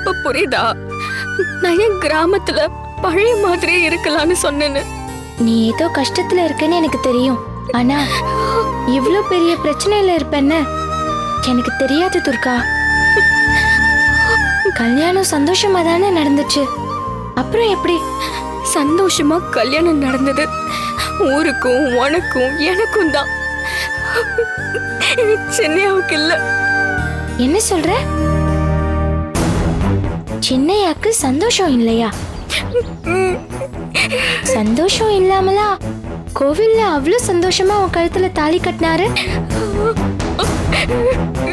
இப்ப புரியுதா நான் என் கிராமத்துல பழைய மாதிரியே இருக்கலாம்னு சொன்னேன்னு? நீ ஏதோ கஷ்டத்துல இருக்கன்னு எனக்கு தெரியும். ஆனா இவ்ளோ பெரிய பிரச்சனையில இருப்பேன்னு எனக்கு தெரியாது துர்கா. கல்யாணம் சந்தோஷமா தானே நடந்துச்சு. அப்புறம் எப்படி? சந்தோஷமா கல்யாணம் நடந்தது ஊருக்கும் உனக்கும் எனக்கும் தான், சின்னையாவுக்கு இல்ல. என்ன சொல்ற? சின்னையாக்கு சந்தோஷம் இல்லையா? சந்தோஷம் இல்லாமலா கோவில்ல அவ்வளவு சந்தோஷமா உன் கழுத்துல தாலி கட்டினாரு?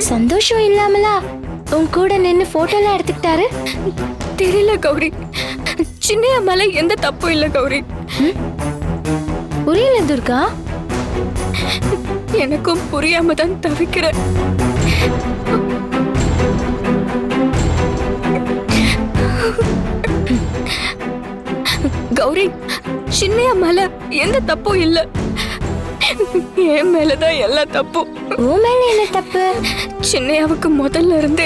சந்தோஷம் இல்லாமலா உன் கூட நின்னு போட்டோலாம் எடுத்துக்கிட்டாரு? தெரியல கௌரி, சின்னையா மேல எந்த தப்பும் இல்ல கௌரி. புரியல துர்கா. எனக்கும் புரியாம தான் தவிக்கிறேன். கௌரி, சின்னையா மேல எந்த தப்பும் இல்ல, என் மேலதான் எல்லா தப்பும். உன் மேல என்ன தப்பு? சின்னையாவுக்கு முதல்ல இருந்து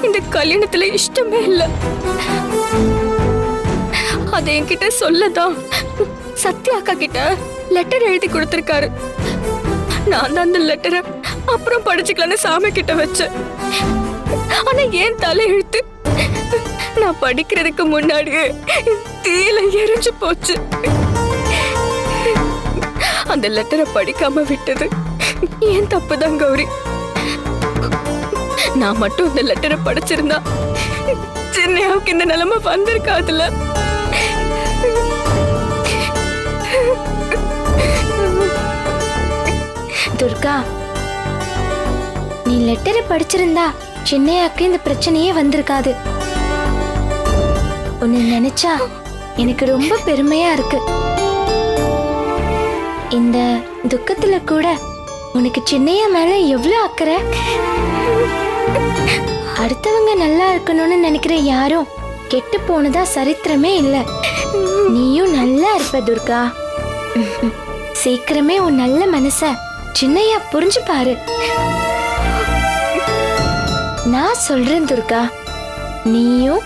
இந்த கல்யாணத்துல இஷ்டமே இல்ல. அத என்கிட்ட சொல்லதான் சத்யா அக்கா கிட்ட லெட்டர் எழுதி கொடுத்திருக்காரு. நான் தான் அந்த லெட்டரை அப்புறம் படிச்சுக்கலான்னு சாமி கிட்ட வச்சேன். ஆனா ஏன் தலை எழுத்து நான் படிக்கிறதுக்கு முன்னாடியே தீயில எரிஞ்சு போச்சு. அந்த லெட்டரை படிக்காம விட்டது ஏன் தப்புதான் கௌரி. நான் மட்டும் அந்த லெட்டரை படிச்சிருந்தா சின்னையாவுக்கு இந்த நிலைமை வந்திருக்காதுல. துர்கா, நீ லெட்டரை படிச்சிருந்தா சின்னையாக்கு இந்த பிரச்சனையே வந்திருக்காது. உன்னை நினைச்சா எனக்கு ரொம்ப பெருமையா இருக்கு. இந்த துக்கத்துல கூட உனக்கு சின்னையா மேல எவ்வளவு அக்கறை. அடுத்தவங்க நல்லா இருக்கணும்னு நினைக்கிற யாரும் கெட்டு போனதா சரித்திரமே இல்ல. நீயும் நல்லா இருப்ப துர்கா. சீக்கிரமே உன் நல்ல மனச சின்னையா புரிஞ்சு பாரு. நான் சொல்றேன் துர்கா, நீயும்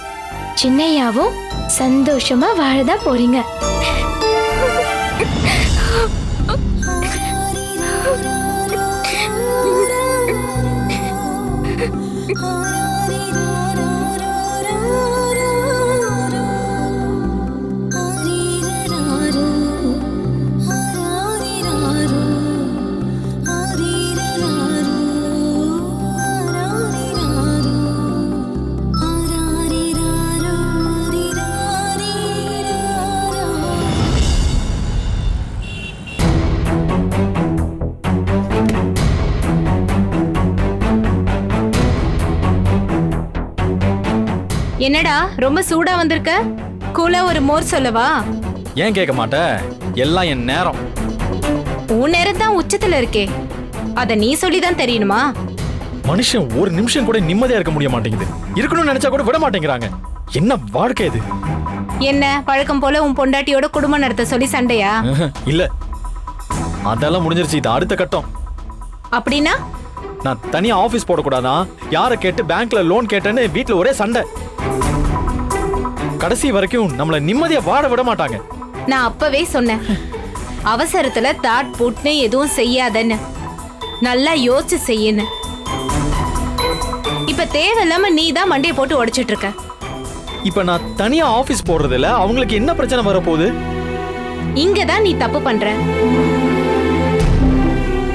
சின்னையாவும் சந்தோஷமா வாழதான் போறீங்க. என்னடா ரொம்ப சூடா வந்திருக்க? கூலா ஒரு மோர் சொல்லவா? ஏன் கேட்க மாட்ட? எல்லாம் என் நேரம். உன் நேரம் தான் உச்சத்துல இருக்கே, அத நீ சொல்லிதான் தெரியணுமா? மனுஷன் ஒரு நிமிஷம் கூட நிம்மதியா இருக்க முடிய மாட்டேங்குது. இருக்கணும்னு நினைச்சா கூட விட மாட்டேங்கிறாங்க. என்ன வாழ்க்கை இது? என்ன பழக்கம் போல உன் பொண்டாட்டியோட குடும்பம் நடத்த சொல்லி சண்டையா? இல்ல, அதெல்லாம் முடிஞ்சிருச்சு. இது அடுத்த கட்டம். அப்படின்னா நான் தனியா ஆபீஸ் போடக்கூடாதான், யாரை கேட்டு பேங்க்ல லோன் கேட்டேன்னு வீட்டுல ஒரே சண்டை. கடைசி வரைக்கும் நம்மள நிம்மதியா வாழ விட மாட்டாங்க. நான் அப்பவே சொன்னேன், அவசரத்துல தாட் புட்னு எதுவும் செய்யாதன்னு, நல்லா யோசிச்சு செய்யன்னு. இப்ப தேவையில்லாம நீ தான் மண்டையை போட்டு உடைச்சிட்டு இருக்க. இப்ப நான் தனியா ஆபீஸ் போடுறதுல அவங்களுக்கு என்ன பிரச்சனை வரப்போகுது? இங்கதான் நீ தப்பு பண்ற.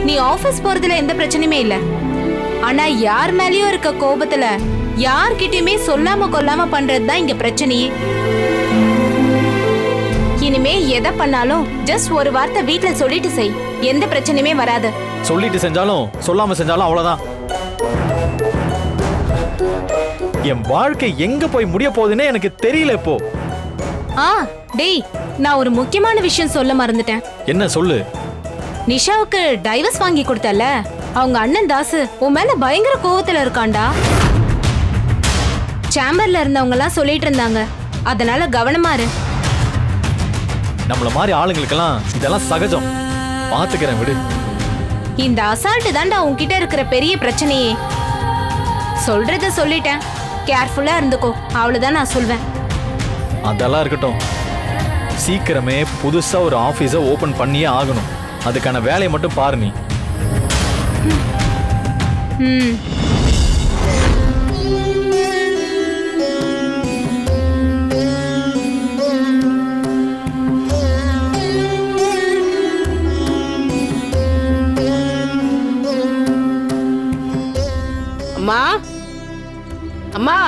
நீ ஆபீஸ் போறதுல எந்த பிரச்சனையுமே இல்ல. ஆனா யார் மேலயும் இருக்க கோபத்துல யார்கிட்டயுமே சொல்லாம கொல்லாம பண்றதுதான் இங்க பிரச்சனையே. இனிமே எதை பண்ணாலும் ஜஸ்ட் ஒரு வார்த்தை வீட்டுல சொல்லிட்டு செய், எந்த பிரச்சனையுமே வராது. சொல்லிட்டு செஞ்சாலும் சொல்லாம செஞ்சாலும் அவ்வளவுதான். என் வாழ்க்கை எங்க போய் முடிய போகுதுன்னே எனக்கு தெரியல இப்போ. டேய், நான் ஒரு முக்கியமான விஷயம் சொல்ல மறந்துட்டேன். என்ன சொல்லு? நிஷாவுக்கு டைவர்ஸ் வாங்கி கொடுத்தல, அவங்க அண்ணன் தாசு உன் மேல பயங்கர கோவத்துல இருக்காண்டா. சேம்பர்ல இருந்தவங்க எல்லாம் சொல்லிட்டு இருந்தாங்க, அதனால கவனமா இரு. நம்மள மாதிரி ஆளுங்களுக்கெல்லாம் இதெல்லாம் சகஜம். பாத்துக்கிறேன், விடு. இந்த அசால்ட் தாண்டா உன்கிட்ட இருக்கிற பெரிய பிரச்சனையே. சொல்றத சொல்லிட்டேன், கேர்ஃபுல்லா இருந்துக்கோ, அவ்வளவுதான் நான் சொல்வேன். அதெல்லாம் இருக்கட்டும். சீக்கிரமே புதுசா ஒரு ஆபீஸ ஓபன் பண்ணியே ஆகணும். அதுக்கான வேலையை மட்டும் பாரு நீ. ம். அம்மா, அம்மா,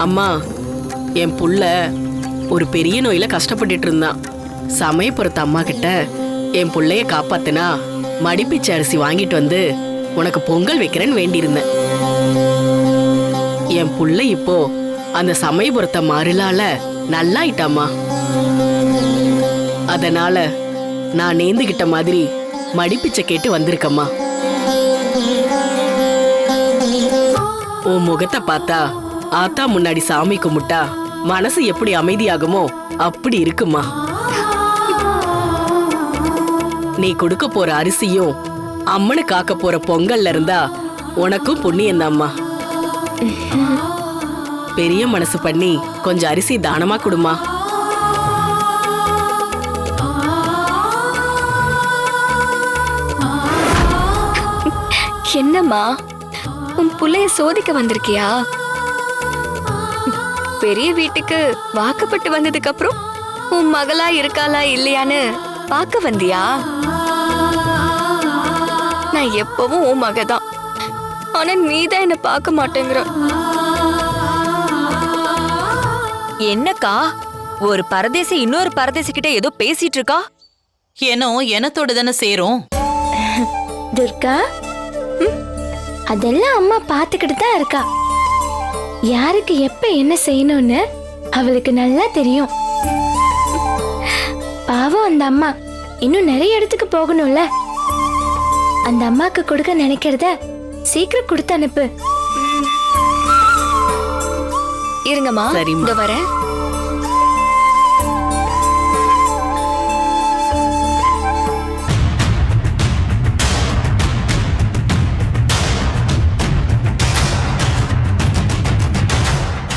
அம்மா, என் புள்ள ஒரு பெரிய நோயில கஷ்டப்பட்டுட்டு இருந்தான். சமயபுரத்து அம்மா கிட்ட என் புள்ளைய காப்பாத்துனா மடிப்பிச்சை அரிசி வாங்கிட்டு வந்து உனக்கு பொங்கல் வைக்கிறேன்னு வேண்டியிருந்தேன். என் புள்ள இப்போ அந்த சமயபுரத்தை மருளால நல்லாயிட்டாம்மா. அதனால நான் நேர்ந்துகிட்ட மாதிரி மடிப்பிச்சை கேட்டு வந்திருக்கம்மா. உன் முகத்தை பார்த்தா ஆத்தா முன்னாடி சாமி கும்பிட்டா மனசு எப்படி அமைதியாகுமோ அப்படி இருக்குமா. நீ கொடுக்க போற அரிசியும் அம்மனு காக்க போற பொங்கல்ல இருந்தா உனக்கும் புண்ணியந்தாம்மா. பெரிய மனசு பண்ணி கொஞ்சம் அரிசி தானமா கொடுமா. என்னம்மா, உன் புள்ளைய சோதிக்க வந்திருக்கியா? பெரிய வீட்டுக்கு வாக்கப்பட்டு வந்ததுக்கு அப்புறம் உன் மகளா இருக்காளா இல்லையான்னு பார்க்க வந்தியா? நான் எப்பவும் உன் மகதான், ஆனா நீதான் என்ன பார்க்க மாட்டேங்கிற. என்னக்கா, ஒரு பரதேசி இன்னொரு பரதேசி கிட்ட ஏதோ பேசிட்டு இருக்கா? ஏனோ எனத்தோட தானே சேரும். துர்கா, அதெல்லாம் அம்மா பாத்துக்கிட்டு தான் இருக்கா. யாருக்கு எப்ப என்ன செய்யணும்னு அவளுக்கு நல்லா தெரியும். பாவம் அந்த அம்மா இன்னும் நிறைய இடத்துக்கு போகணும்ல. அந்த அம்மாக்கு கொடுக்க நினைக்கிறத சீக்கிரம் கொடுத்து அனுப்பு. இருங்கம்மா, சரிம்மா. இங்க வரேன்.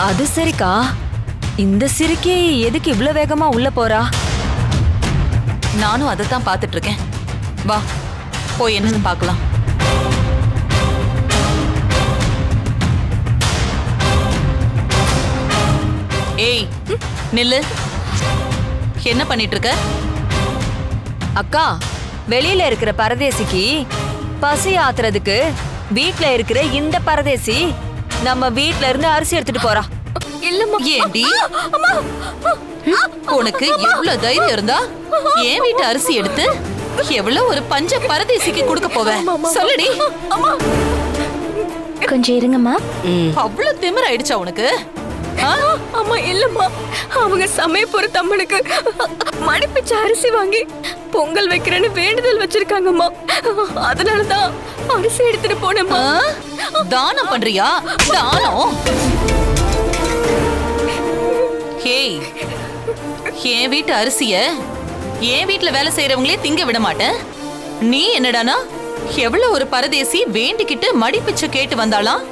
அது சரிக்கா, இந்த சிறுக்கி எதுக்கு இவ்ளோ வேகமா உள்ள போறா? நானும் அதைத்தான் பாத்துட்டு இருக்கேன். வா, போய் என்னன்னு பார்க்கலாம். ஏய், நில்லு. என்ன பண்ணிட்டு இருக்க? அக்கா, வெளியில இருக்கிற பரதேசிக்கு பசி ஆத்துறதுக்கு வீட்ல இருக்கிற இந்த பரதேசி நம்ம வீட்ல இருந்து அரிசி எடுத்துட்டு போறா. இல்லம்மா. ஏண்டி, உனக்கு எவ்வளவு தைரியம் இருந்தா என் வீட்டு அரிசி எடுத்து எவ்வளவு ஒரு பஞ்ச பரதேசிக்கு கொடுக்க போவ? சொல்லுடி. கொஞ்சம் இருங்கம்மா. அவ்வளவு திமிர் ஆயிடுச்சா உனக்கு? அம்மா இல்லம்மா, அவங்க சமயபுரத்து அம்மனுக்கு மடிப்பிச்ச அரிசி வாங்கி பொங்கல் வைக்கிறேன்னு வேண்டுதல் வச்சிருக்காங்கம்மா. அதனாலதான் அரிசி எடுத்துட்டு போனேம்மா. தானம் பண்றியா? தானம்? ஹேய், என் வீட்டு அரிசிய என் வீட்டுல வேலை செய்யறவங்களே திங்க விட மாட்டேன். நீ என்னடானா எவ்வளவு ஒரு பரதேசி வேண்டிக்கிட்டு மடிப்பிச்சை கேட்டு வந்தாலாம்,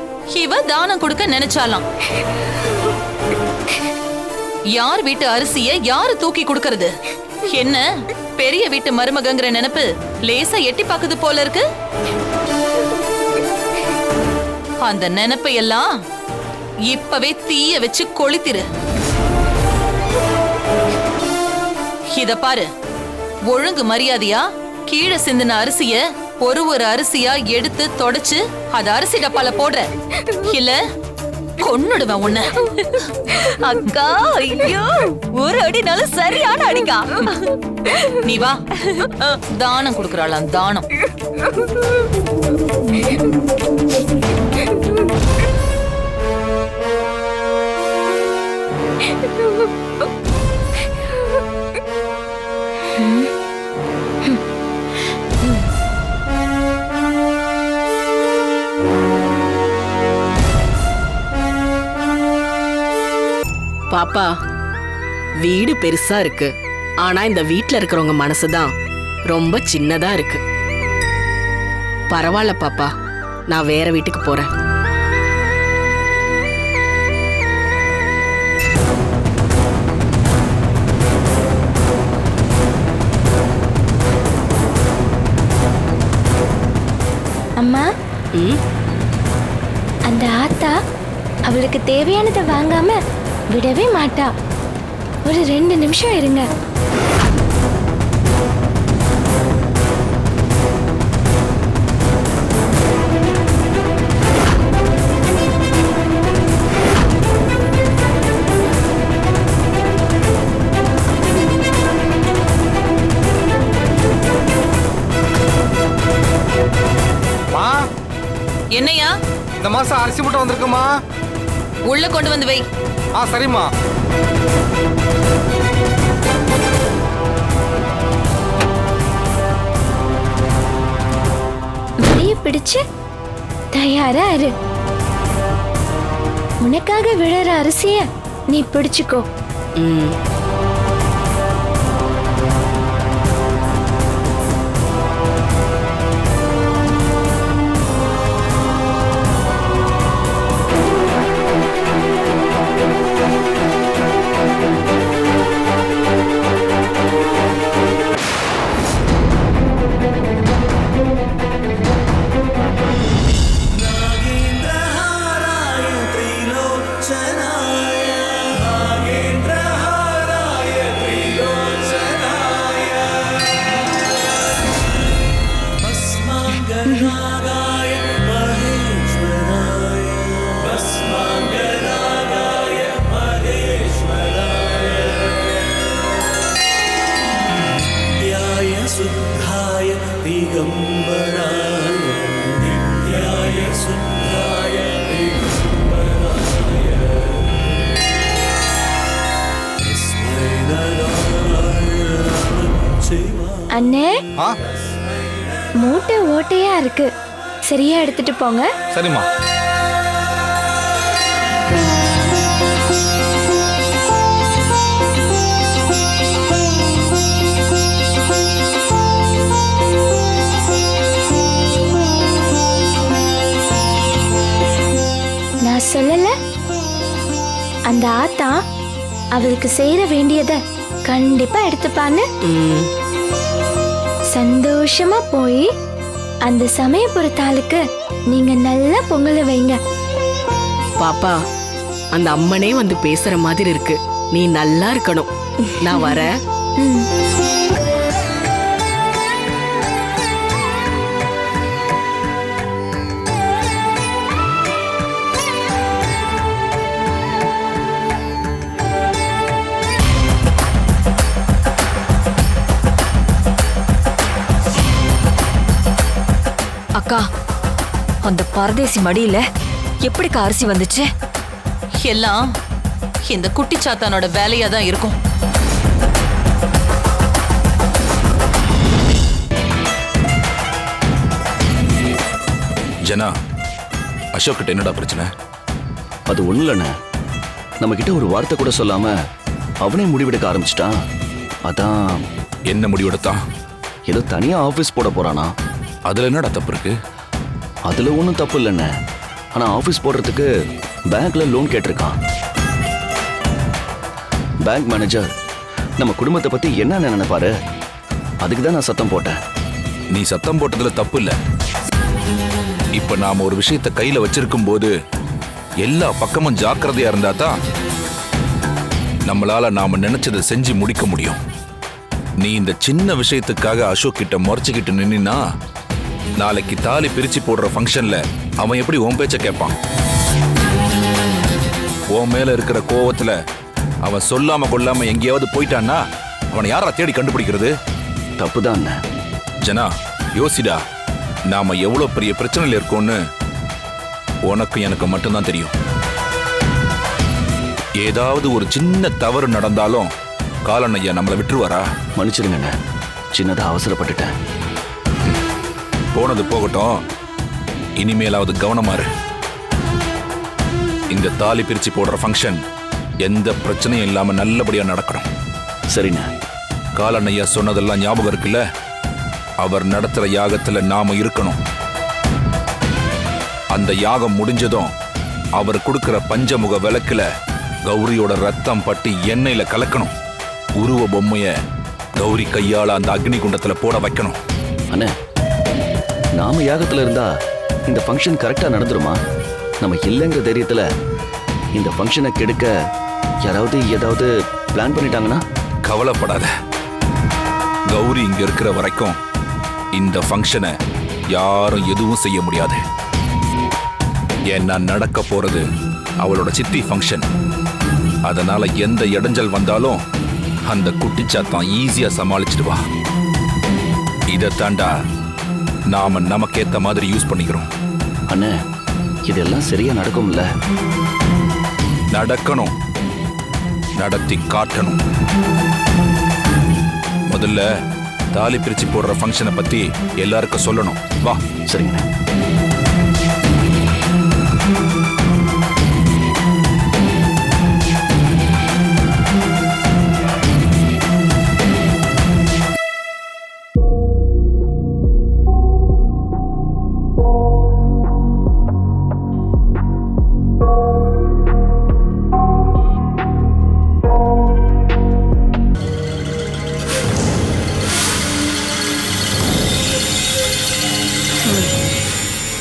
இவ தானம் கொடுக்க நினைச்சாலாம். யார் வீட்டு அரிசிய யாரு தூக்கி கொடுக்கறது? என்ன பெரிய வீட்டு மருமகங்கிற நினைப்பு லேசா எட்டி பாக்குது போல இருக்கு. அந்த நினைப்பை எல்லாம் இப்பவே தீய வச்சு கொளுத்திரு. இத பாரு, ஒழுங்கு மரியாதையா கீழே சிந்தின அரிசிய ஒரு ஒரு அரிசியா எடுத்து தொடச்சு அத அரிசி டப்பால போடுற, இல்ல கொன்னுடுவேன் உன்னை. அக்கா, ஐயோ, ஒரு அடினாலும் சரியான அடிக்கா. நீ வா, தானம் கொடுக்கறாளாம், தானம். பாப்பா, வீடு பெருசா இருக்கு. ஆனா இந்த வீட்ல இருக்கிறவங்க மனசுதான் ரொம்ப சின்னதா இருக்கு. பரவாயில்ல பாப்பா, நான் வேற வீட்டுக்கு போறேன். அம்மா, ம், அந்த ஆத்தா அவளுக்கு தேவையானதை வாங்காம விடவே மாட்டா. ஒரு 2 நிமிஷம் இருங்க. மா, என்னையா இந்த மாசம் அரிசி மூட்டை வந்திருக்குமா? உள்ள கொண்டு வந்து வை. சரிம்மா. வழிய பிடிச்சு தயாரா இரு. உனக்காக விழற அரிசிய நீ பிடிச்சுக்கோ. ம். शुद्धाय दिगंबराय नित्याय शुद्धाय दिगंबराय तस्मै नारायणाय शिवाय. அண்ணே, ஆ, மூட்டை ஓட்டையா இருக்கு, சரியா எடுத்துட்டு போங்க. சரிம்மா. நான் சொல்லல, அந்த ஆத்தா அவளுக்கு செய்யற வேண்டியத கண்டிப்பா எடுத்துப்பான்னு. ம். சந்தோஷமா போய் அந்த சமயபுரத்தாளுக்கு நீங்க நல்லா பொங்கல வைங்க. பாப்பா, அந்த அம்மனே வந்து பேசுற மாதிரி இருக்கு. நீ நல்லா இருக்கணும். நான் வரேன். ம். அக்கா, அந்த பரதேசி மடியில எப்படிக்கா அரிசி வந்துச்சு? எல்லாம் இந்த குட்டிச்சாத்தானோட வேலையா தான் இருக்கும். ஜனா, அசோக் கிட்ட என்னடா பிரச்சனை? அது ஒண்ணு இல்லண்ணே, நம்ம கிட்ட ஒரு வார்த்தை கூட சொல்லாம அவனே முடிவெடுக்க ஆரம்பிச்சிட்டான். அதான். என்ன முடிவெடுத்தான்? ஏதோ தனியா ஆபீஸ் போட போறானா. அதுல என்னடா தப்பு இருக்கு? அதுல ஒன்றும் தப்பு இல்லைண்ணே. ஆனா ஆபீஸ் போடுறதுக்கு பேங்க்ல லோன் கேட்டிருக்கான். பேங்க் மேனேஜர் நம்ம குடும்பத்தை பத்தி என்ன நினைப்பாரு, அதுக்கு தான் நான் சத்தம் போட்டேன். நீ சத்தம் போட்டதுல தப்பு இல்ல. இப்ப நாம ஒரு விஷயத்தை கையில வச்சிருக்கும் போது எல்லா பக்கமும் ஜாக்கிரதையா இருந்தா தான் நம்மளால நாம நினைச்சதை செஞ்சு முடிக்க முடியும். நீ இந்த சின்ன விஷயத்துக்காக அசோக் கிட்ட முறைச்சுக்கிட்டு நின்னா நாளைக்கு தாலி பிரிச்சு போடுற ஃபங்க்ஷன்ல அவன் எப்படி உன் பேச்ச கேட்பான்? உன் மேல இருக்கிற கோவத்துல அவன் சொல்லாம கொள்ளாம எங்கேயாவது போயிட்டான்னா அவனை யாரா தேடி கண்டுபிடிக்கிறது? தப்புதான். ஜனா, யோசிடா. நாம எவ்வளவு பெரிய பிரச்சனையில இருக்கோம்னு உனக்கு எனக்கு மட்டும்தான் தெரியும். ஏதாவது ஒரு சின்ன தவறு நடந்தாலும் காலன் ஐயா நம்மளை விட்டுருவாரா? மன்னிச்சிருங்க, சின்னதா அவசரப்பட்டுட்டேன். போனது போகட்டும், இனிமேலாவது கவனமா இரு. இந்த தாலி பிரிச்சு போடுற ஃபங்க்ஷன் எந்த பிரச்சனையும் இல்லாம நல்லபடியா நடக்கணும். சரிண்ணே. காலண்ணையா சொன்னதெல்லாம் ஞாபகம் இருக்குல்ல? அவர் நடத்துற யாகத்துல நாம இருக்கணும். அந்த யாகம் முடிஞ்சதும் அவர் கொடுக்கிற பஞ்சமுக விளக்குல கௌரியோட ரத்தம் பட்டு எண்ணெயில கலக்கணும். உருவ பொம்மைய கௌரி கையால அந்த அக்னி குண்டத்துல போட வைக்கணும். அண்ணே, நாம யாகத்துல இருந்தா இந்த ஃபங்க்ஷன் கரெக்டா நடந்துருமா? நம்ம இல்லைங்கிற தைரியத்துல இந்த ஃபங்க்ஷனை கெடுக்க யாராவது ஏதாவது பிளான் பண்ணிட்டாங்கன்னா? கவலைப்படாத. கௌரி இங்க இருக்கிற வரைக்கும் இந்த ஃபங்க்ஷனை யாரும் எதுவும் செய்ய முடியாது. ஏன்னா நடக்க போறது அவளோட சித்தி ஃபங்க்ஷன். அதனால எந்த இடைஞ்சல் வந்தாலும் அந்த குட்டிச்சாத்தான் ஈஸியா சமாளிச்சிடுவா. இதை தாண்டா நாம நமக்கேத்த மாதிரி யூஸ் பண்ணிக்கிறோம். அண்ணே, இதெல்லாம் சரியா நடக்கும்ல? நடக்கணும், நடத்தி காட்டணும். முதல்ல தாலி பிரிச்சு போடுற ஃபங்க்ஷனை பத்தி எல்லாருக்கும் சொல்லணும். வா. சரிங்க.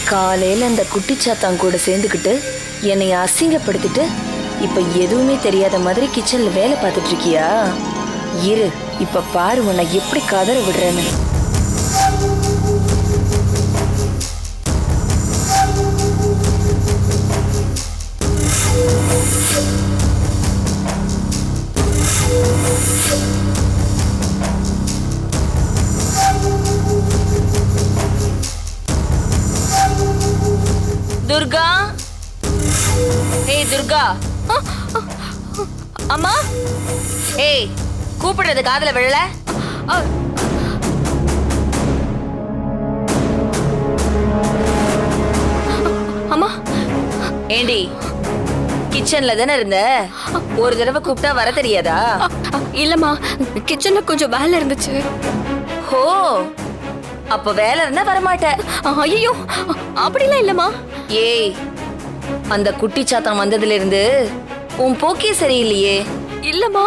காலையில அந்த குட்டிச்சாத்தான் கூட சேர்ந்துக்கிட்டு என்னை அசிங்கப்படுத்திட்டு இப்ப எதுவுமே தெரியாத மாதிரி கிச்சன்ல வேலை பார்த்துட்டு இருக்கியா? இரு, இப்ப பாரு உன்னை எப்படி கதற விடுறேன்னு. துர்கா, ஏய் துர்கா. அம்மா, ஏய், கூப்பிடுறது காதுல விழல? அம்மா. ஏண்டி, கிச்சன்ல தானே இருந்த? ஒரு தடவை கூப்பிட்டா வர தெரியாதா? இல்லம்மா, கிச்சன்ல கொஞ்சம் வேலை இருந்துச்சு. ஹோ, அப்ப வேலை இருந்தா வரமாட்ட. ஐயோ, அப்படிலாம் இல்லம்மா. ஏய், அந்த குட்டிச்சாத்தான் வந்ததுல இருந்து உன் போக்கே சரியில்லையே. இல்லம்மா.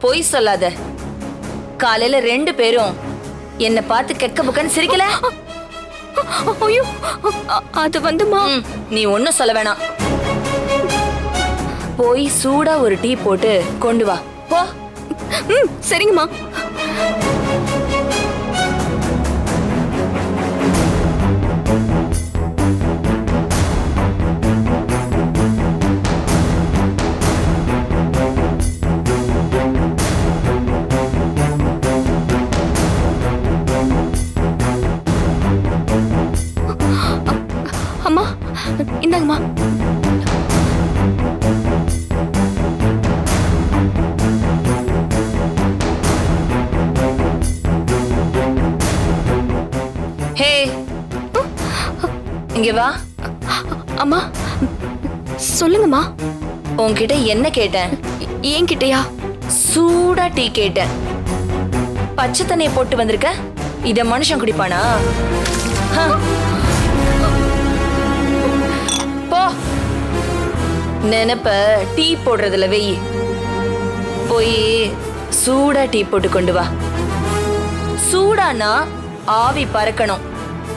பொய் சொல்லாத. காலையில 2 பேரும் என்ன பார்த்து கெக்க புக்கன்னு சிரிக்கல? ஐயோ, அது வந்துமா. நீ ஒன்னும் சொல்ல வேணாம். போய் சூடா ஒரு டீ போட்டு கொண்டு வா போ. சரிங்கம்மா. அம்மா, இந்தாங்கம்மா. ஹே, இங்க வா. அம்மா, சொல்லுங்கம்மா. உன்கிட்ட என்ன கேட்டேன்? ஏன் கிட்டயா? சூடா டீ கேட்டேன். பச்சை தண்ணிய போட்டு வந்திருக்க. இத மனுஷன் குடிப்பானா? போ, நினைப்ப டீ போடுறதுல வெயி. போய் சூடா டீ போட்டு கொண்டு வா. சூடானா ஆவி பறக்கணும்,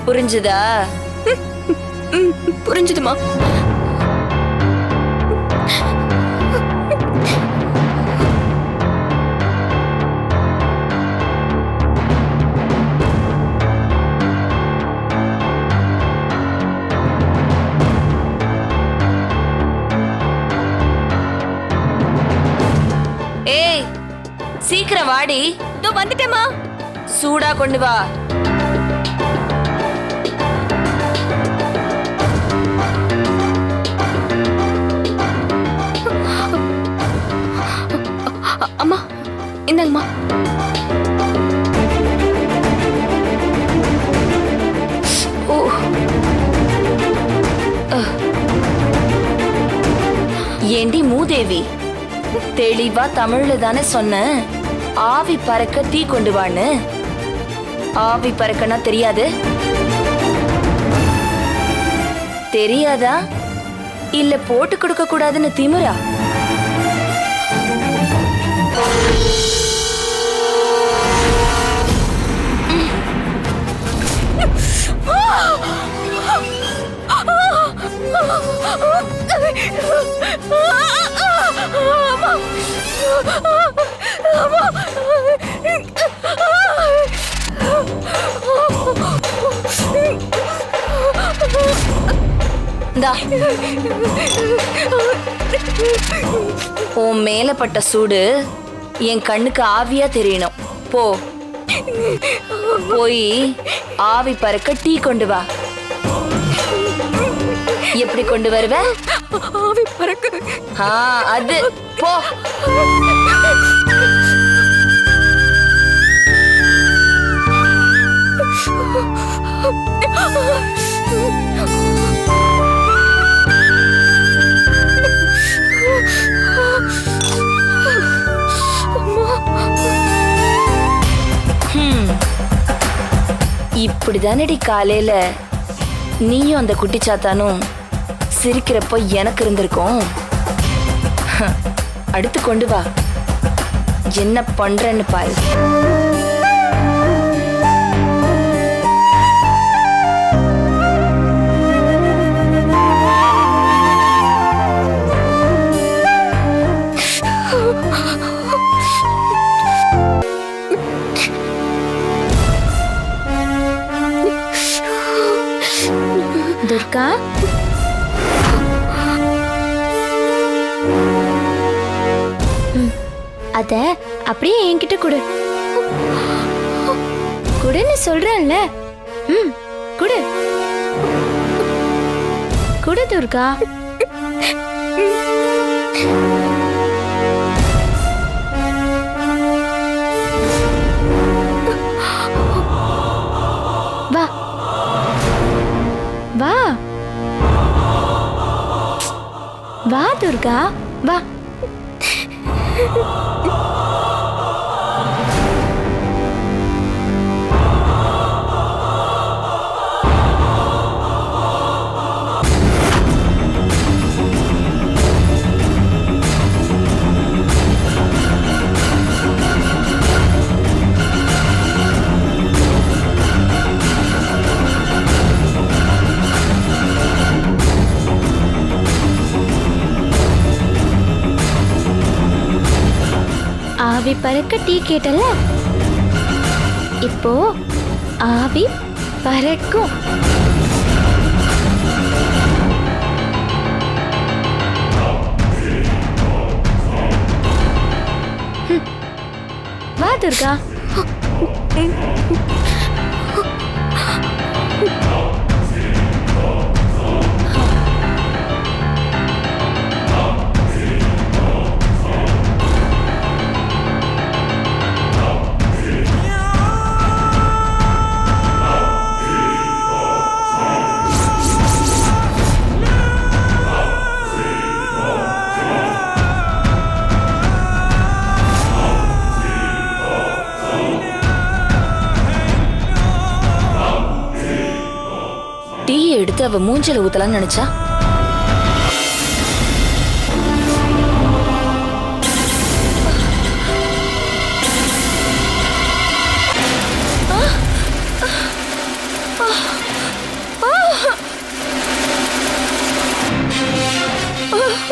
புரிஞ்சுதா? புரிஞ்சுதுமா. ஏய், சீக்கிரம் வாடி. இதோ வந்துட்டேமா. சூடா கொண்டு வா. அம்மா, இந்தாங்கம்மா. ஓ, ஏண்டி மூதேவி, தெளிவா தமிழ்ல தானே சொன்ன ஆவி பறக்க தீ கொண்டு வான்னு. ஆவி பறக்கனா தெரியாது? தெரியாதா இல்ல போட்டு கொடுக்க கூடாதுன்னு திமிரா? உன் மேல பட்ட சூடு என் கண்ணுக்கு ஆவியா தெரியணும். போ, போய் ஆவி பறக்க டீ கொண்டு வா. எப்படி கொண்டு வருவ? ஆவி பறக்க. அது போ. இப்படிதானடி காலையில நீயும் அந்த குட்டிச்சாத்தானும் சிரிக்கிறப்போ எனக்கு இருந்திருக்கும். அடுத்து கொண்டு வா, என்ன பண்றேன்னு பாரு. துர்கா, அத அப்படியே என்கிட்ட கொடு. குடுன்னு சொல்றேன்ல. குடு குடு துர்கா. வா வா வா துர்கா, வா. ஆவி பறக்க டீ கேட்டல, இப்போ ஆவி பறக்கும். வா துர்கா. டீ எடுத்து அவ மூஞ்சில ஊத்தலாம்னு நினைச்சா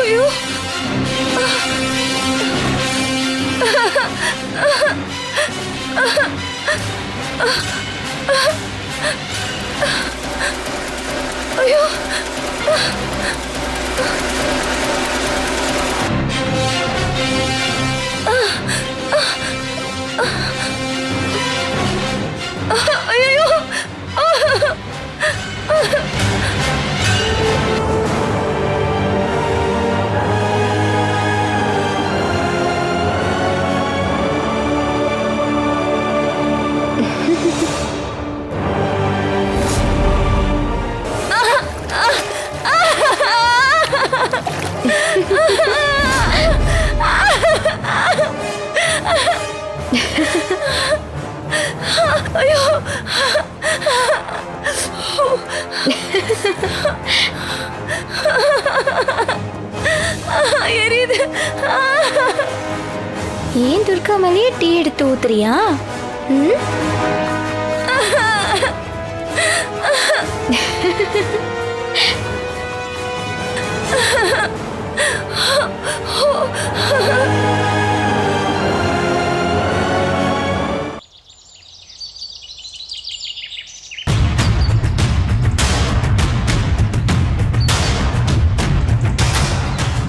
ஐயோ. ஐயோ. ஏன் துர்கா மேலேயே டீ எடுத்து ஊத்துறியா? ம்?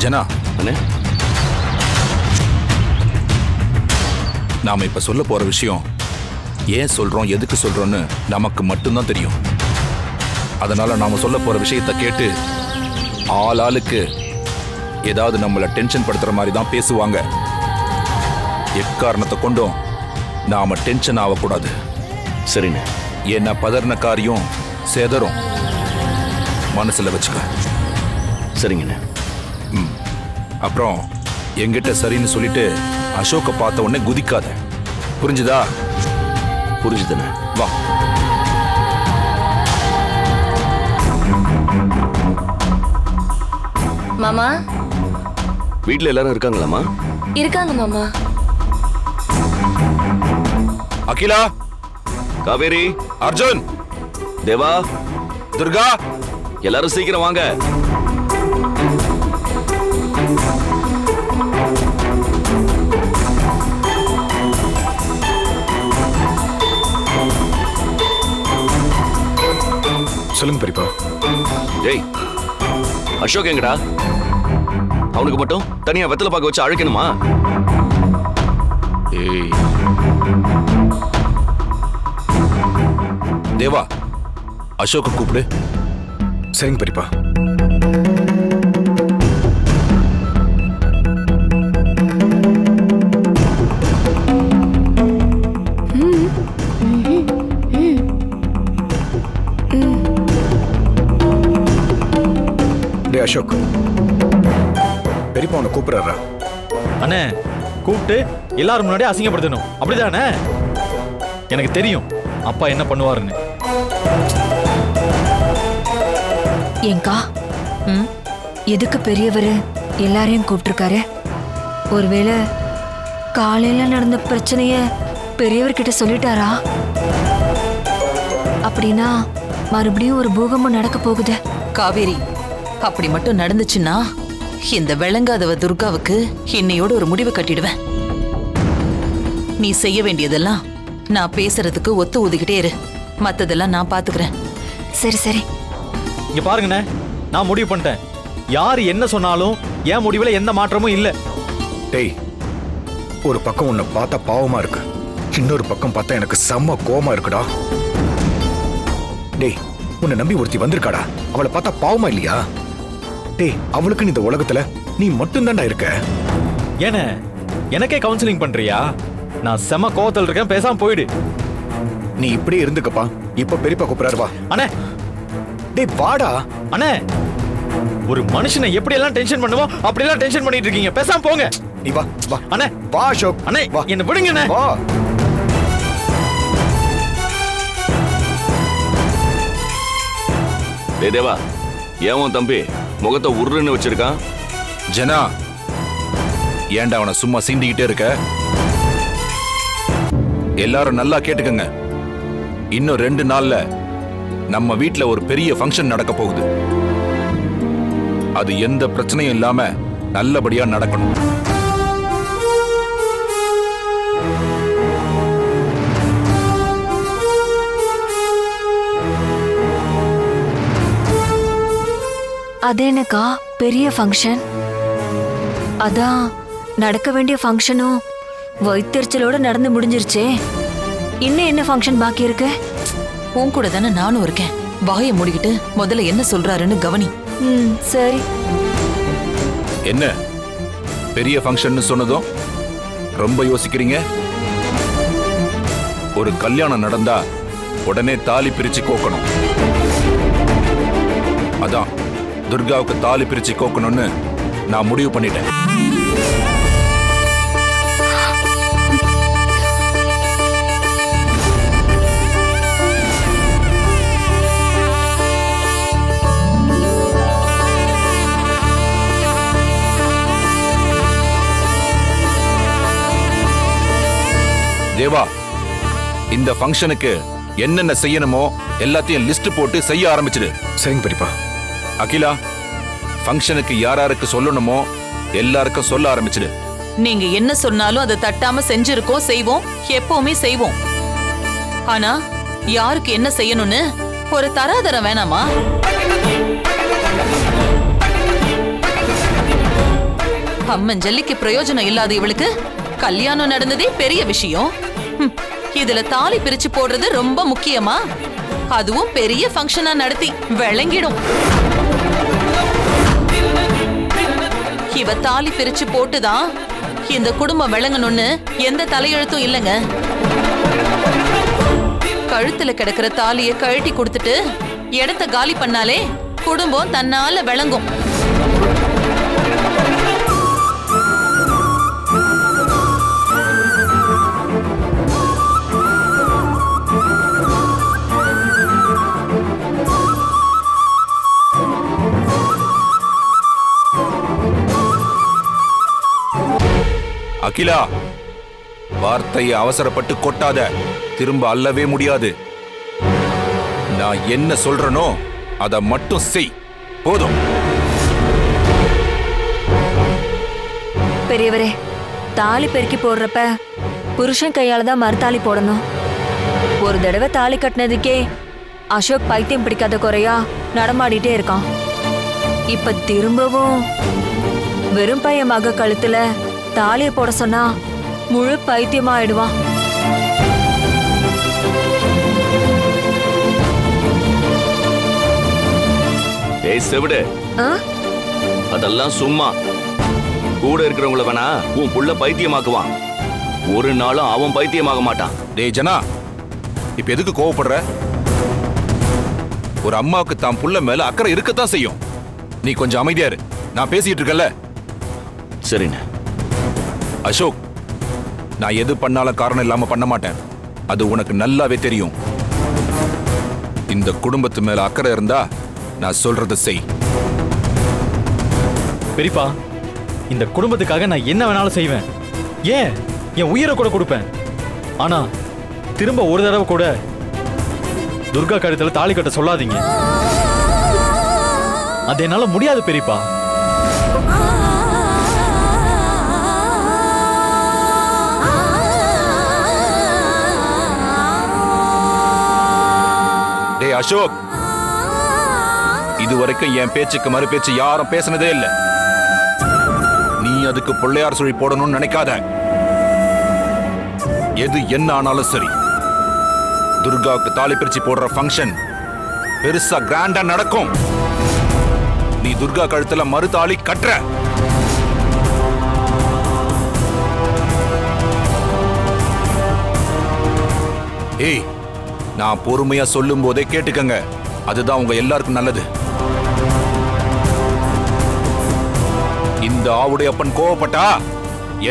ஜனா, அண்ணே, நாம இப்ப சொல்ல போற விஷயம் ஏன் சொல்றோம், எதுக்கு சொல்றோம்னு நமக்கு மட்டும்தான் தெரியும். அதனால நாம சொல்ல போற விஷயத்தை கேட்டு ஆளுக்கு ஏதாவது நம்மள டென்ஷன் படுத்துற மாதிரி தான் பேசுவாங்க. எக்காரணத்தை கொண்டும் நாம டென்ஷன் ஆகக்கூடாது. சரிண்ணே. ஏன்னா பதறின காரியம் சேதரும். மனசுல வச்சுக்க. சரிங்கண்ணே. அப்புறம் என்கிட்ட சரின்னு சொல்லிட்டு அசோக்கை பார்த்த உடனே குதிக்காத. புரிஞ்சுதா? புரிஞ்சுதுண்ணே. வா. மாமா, வீட்ல எல்லாரும் இருக்காங்களாம்மா? இருக்காங்க மாமா. அகிலா, காவேரி, அர்ஜுன், தேவா, துர்கா, எல்லாரும் சீக்கிரம் வாங்க. சொல்லுங்க பெரியப்பா. டேய், அசோக் எங்கடா? அவனுக்கு மட்டும் தனியா வெத்தலை பாக்க வச்சு அழைக்கணுமா? ஏய் தேவா, அசோக்க கூப்பிடு. சரிங்க பெரியப்பா. டே அசோக், பெரியப்பா உன்னை கூப்பிடுறாரா? அண்ணே, கூப்பிட்டு எல்லாரும் முன்னாடி அசிங்கப்படுத்தணும், அப்படிதானே? எனக்கு தெரியும் அப்பா என்ன பண்ணுவாருன்னு. ஏங்கா, எதுக்கு பெரியவர் எல்லாரையும் கூப்பிட்டுருக்காரு? ஒருவேளை காலையில நடந்த பிரச்சனைய பெரியவர்கிட்ட சொல்லிட்டாரா? அப்படின்னா மறுபடியும் ஒரு பூகம்பம் நடக்க போகுது. காவேரி, அப்படி மட்டும் நடந்துச்சுன்னா இந்த விளங்காதவ துர்காவுக்கு இன்னையோட ஒரு முடிவு கட்டிடுவேன். நீ செய்ய வேண்டியதெல்லாம் நான் பேசுறதுக்கு ஒத்து ஊதிக்கிட்டே இரு. மத்ததெல்லாம் நான் பாத்துக்கிறேன். சரி சரி. இங்க பாருங்கண்ணே, நான் முடிவு பண்ணிட்டேன். யார் என்ன சொன்னாலும் என் முடிவுல எந்த மாற்றமும் இல்ல. டேய், ஒரு பக்கம் உன்னை பார்த்தா பாவமா இருக்கு, இன்னொரு பக்கம் பார்த்தா எனக்கு செம்ம கோவமா இருக்குடா. டேய், உன்னை நம்பி ஒருத்தி வந்திருக்காடா, அவளை பார்த்தா பாவமா இல்லையா? டேய், அவளுக்கு இந்த உலகத்துல நீ மட்டும்தான்டா இருக்க. ஏன எனக்கே கவுன்சிலிங் பண்றியா? நான் செம கோவத்தில் இருக்கேன், பேசாம போயிடு. நீ இப்படியே இருந்துக்கப்பா. இப்ப பெரியப்பா கூப்பிடாரு, வா. அண்ணே, டேய் வாடா. அண்ணே, ஒரு மனுஷனை எப்படி எல்லாம் டென்ஷன் பண்ணுவோம் அப்படி எல்லாம் டென்ஷன் பண்ணிட்டு இருக்கீங்க, பேசாம போங்க. நீ வா வா. அண்ணே வா அசோக். அண்ணே, வா. என்ன விடுங்க அண்ணே. வா. டேய் தேவா, ஏன் உன் தம்பி முகத்தை உருன்னு வச்சிருக்கான்? ஜனா, ஏன்டா அவனை சும்மா சீண்டிக்கிட்டே இருக்க? எல்லாரும் நல்லா கேட்டுக்கங்க. இன்னும் 2 நாள்ல நம்ம வீட்ல ஒரு பெரிய ஃபங்க்ஷன் நடக்க போகுது. அது எந்த பிரச்சனையும் இல்லாம நல்லபடியா நடக்கணும். அது என்னக்கா பெரிய ஃபங்க்ஷன்? அதான் நடக்க வேண்டிய ஃபங்க்ஷனும் வயிற்றுச்சலோட நடந்து முடிஞ்சிருச்சே. இன்னும் என்ன ஃபங்க்ஷன் பாக்கி இருக்கு? உன் கூட தானே நானும் இருக்கேன். வாயை மூடிக்கிட்டு முதல்ல என்ன சொல்றாருன்னு கவனி. சரி. என்ன பெரிய ஃபங்க்ஷன் சொன்னதும் ரொம்ப யோசிக்கிறீங்க? ஒரு கல்யாணம் நடந்தா உடனே தாலி பிரிச்சு கோக்கணும். அதான் துர்காவுக்கு தாலி பிரிச்சு கோக்கணும்னு நான் முடிவு பண்ணிட்டேன். தேவா, இந்த ஃபங்க்ஷனுக்கு என்னென்ன செய்யணுமோ எல்லாத்தையும் லிஸ்ட் போட்டு செய்ய ஆரம்பிச்சிடு. சரிங்க பெரியப்பா. அகிலா, ஃபங்க்ஷனுக்கு யாராருக்கு சொல்லணுமோ எல்லாருக்கும் சொல்ல ஆரம்பிச்சிடு. நீங்க என்ன சொன்னாலும் அதை தட்டாம செஞ்சிருக்கோம், செய்வோம், எப்பவுமே செய்வோம். ஆனா யாருக்கு என்ன செய்யணும்னு ஒரு தராதரம் வேணாமா? அம்மன் ஜல்லிக்கு பிரயோஜனம் இல்லாத இவளுக்கு கல்யாணம் நடந்ததே பெரிய விஷயம். இதுல தாலி பிரிச்சு போடுறது ரொம்ப முக்கியமா? அதுவும் பெரிய ஃபங்க்ஷனா நடத்தி விளங்கிடும். இவ தாலி பிரிச்சு போட்டுதான் இந்த குடும்பம் விளங்கணும்னு எந்த தலையெழுத்தும் இல்லைங்க. கழுத்துல கிடக்கிற தாலிய கழட்டி கொடுத்துட்டு இடத்த காலி பண்ணாலே குடும்பம் தன்னால விளங்கும். அகிலா, வார்த்தையை அவசரப்பட்டு கொட்டாத, திரும்ப அல்லவே முடியாது. நான் என்ன சொல்றனோ அதை மட்டும் செய், போதும். பெரியவரே, தாலி பெருக்கி போடுறப்ப புருஷன் கையால தான் மறுதாலி போடணும். ஒரு தடவை தாலி கட்டினதுக்கே அசோக் பைத்தியம் பிடிக்காத குறையா நடமாடிட்டே இருக்கான். இப்ப திரும்பவும் வெறும் பைய மக கழுத்துல தாலியை போட சொன்னா முழு பைத்தியமா ஆயிடுவான். ஏய் செவிடு, அதெல்லாம் சும்மா. கூட இருக்கிறவங்கள வேணா உன் புள்ள பைத்தியமாக்குவான், ஒரு நாளும் அவன் பைத்தியமாக மாட்டான். டேய் ஜனா, இப்ப எதுக்கு கோவப்படுற? ஒரு அம்மாவுக்கு தான் புள்ள மேல அக்கறை இருக்கத்தான் செய்யும். நீ கொஞ்சம் அமைதியா இரு, நான் பேசிட்டு இருக்கல. சரிண்ணே. அசோக், நான் எது பண்ணாலும் காரணம் இல்லாம பண்ண மாட்டேன், அது உனக்கு நல்லாவே தெரியும். இந்த குடும்பத்து மேல அக்கறை இருந்தா நான் சொல்றத செய். பெரியப்பா, இந்த குடும்பத்துக்காக நான் என்ன வேணாலும் செய்வேன், ஏன் என் உயிரை கூட கொடுப்பேன். ஆனா திரும்ப ஒரு தடவை கூட துர்கா கழுத்துல தாலி கட்ட சொல்லாதீங்க. அது என்னால முடியாது பெரியப்பா. டேய் அசோக், இதுவரைக்கும் என் பேச்சுக்கு மறு பேச்சு யாரும் பேசினதே இல்ல. நீ அதுக்கு பிள்ளையார் சுழி போடணும்னு நினைக்காத. எது என்ன ஆனாலும் சரி, துர்காவுக்கு தாலி பிரிச்சு போடுற ஃபங்க்ஷன் பெருசா கிராண்டா நடக்கும். நீ துர்கா கழுத்துல மறு தாலி கட்டுற. ஏய், நான் பொறுமையா சொல்லும் போதே கேட்டுக்கங்க, அதுதான் உங்க எல்லாருக்கும் நல்லது. இந்த ஆவுடைய அப்பன் கோவப்பட்டா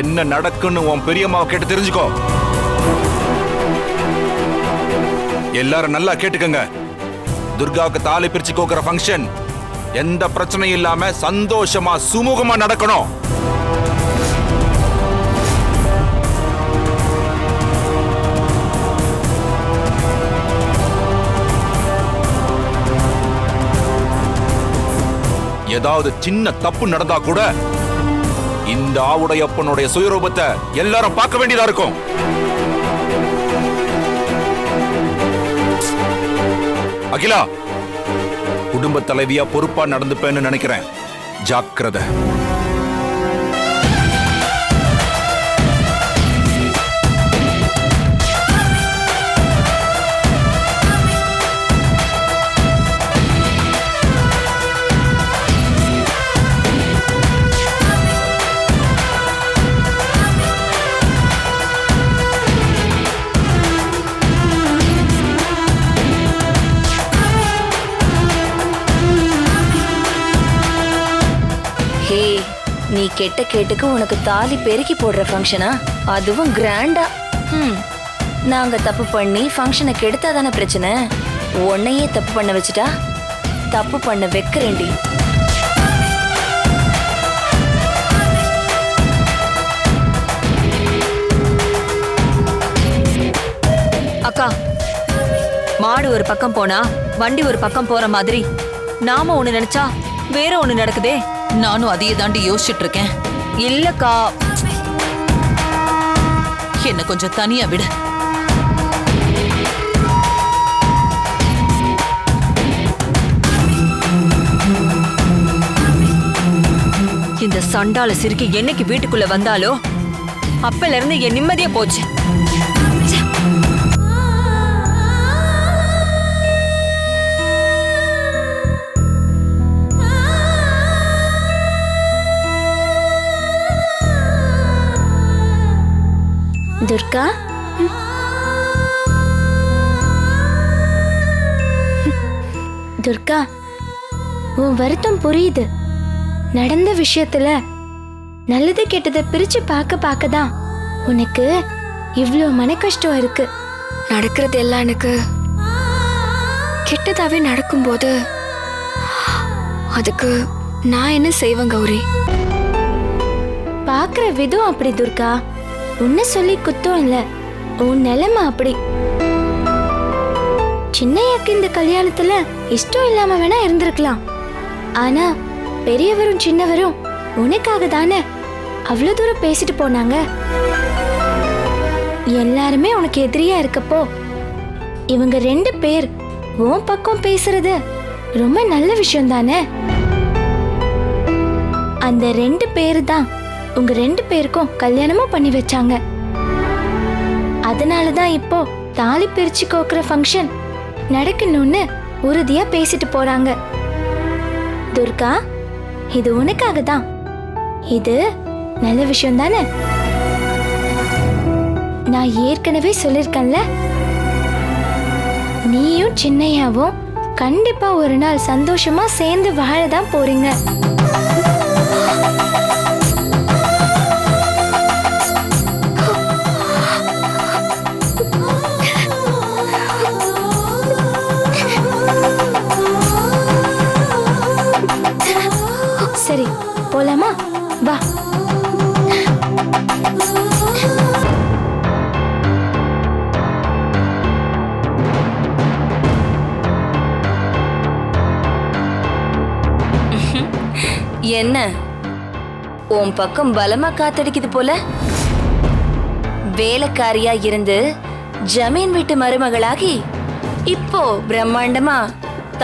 என்ன நடக்குன்னு உன் பெரியம்மாவை கேட்டு தெரிஞ்சுக்கோ. எல்லாரும் நல்லா கேட்டுக்கங்க, துர்காவுக்கு தாலி பிரிச்சு கோக்குற ஃபங்க்ஷன் எந்த பிரச்சனையும் இல்லாம சந்தோஷமா சுமூகமா நடக்கணும். ஏதாவது சின்ன தப்பு நடந்தா கூட இந்த ஆவுடையப்பனுடைய சுயரூபத்தை எல்லாரும் பார்க்க வேண்டியதா இருக்கும். அகிலா, குடும்ப தலைவியா பொறுப்பா நடந்துப்பேன்னு நினைக்கிறேன், ஜாக்கிரதை. நீ கெட்ட கேட்டுக்கு உனக்கு தாலி பெருக்கி போடுற ஃபங்க்ஷனா, அதுவும் கிராண்டா. நாங்க தப்பு பண்ணி ஃபங்க்ஷனை கெடுத்தா தானே பிரச்சனை. உன்னையே தப்பு பண்ண வச்சுட்டா தப்பு பண்ண வைக்கிறேன்டி. ஒரு பக்கம் போனா வண்டி ஒரு பக்கம் போற மாதிரி நாம ஒண்ணு நினைச்சா வேற ஒண்ணு நடக்குதே. நானும் அதையே தாண்டி யோசிச்சுட்டு இருக்கேன். இல்லக்கா, என்ன கொஞ்சம் தனியா விடு. இந்த சண்டால சிரிக்கி என்னைக்கு வீட்டுக்குள்ள வந்தாலோ அப்பல இருந்து என் நிம்மதியா போச்சு. துர்கா, துர்கா, உன் வருத்தம் புரியுது. நடந்த விஷயத்துல நல்லது கெட்டதை பிரிச்சு பார்க்க தான் உனக்கு இவ்ளோ மன கஷ்டம் இருக்கு. நடக்கிறது எல்லாம் எனக்கு கெட்டதாவே நடக்கும்போது அதுக்கு நான் என்ன செய்வேன் கௌரி? பாக்குற விதம் அப்படி துர்கா. உன்னை சொல்லி குத்தம் இல்ல, உன் நிலைமை அப்படி. சின்னையாக்கு இந்த கல்யாணத்துல இஷ்டம் இல்லாம வேணா இருந்திருக்கலாம். ஆனா பெரியவரும் சின்னவரும் உனக்காக தானே அவ்வளவு தூரம் பேசிட்டு போனாங்க. எல்லாருமே உனக்கு எதிரியா இருக்கப்போ இவங்க 2 பேர் உன் பக்கம் பேசுறது ரொம்ப நல்ல விஷயம் தானே. அந்த 2 பேரு தான் உங்க 2 பேருக்கும் கல்யாணமும் பண்ணி வச்சாங்க. அதனாலதான் இப்போ தாலி பிரிச்சு கோக்குற ஃபங்க்ஷன் நடக்கணும்னு உறுதியா பேசிட்டு போறாங்க. துர்கா, இது உனக்காக தான். இது நல்ல விஷயம் தானே. நான் ஏற்கனவே சொல்லிருக்கேன்ல, நீயும் சின்னையாவும் கண்டிப்பா ஒரு நாள் சந்தோஷமா சேர்ந்து வாழதான் போறீங்க. சரி, போலாமா? வா. என்ன உன் பக்கம் பலமா காத்தடிக்குது போல? வேலைக்காரியா இருந்து ஜமீன் வீட்டு மருமகளாகி இப்போ பிரம்மாண்டமா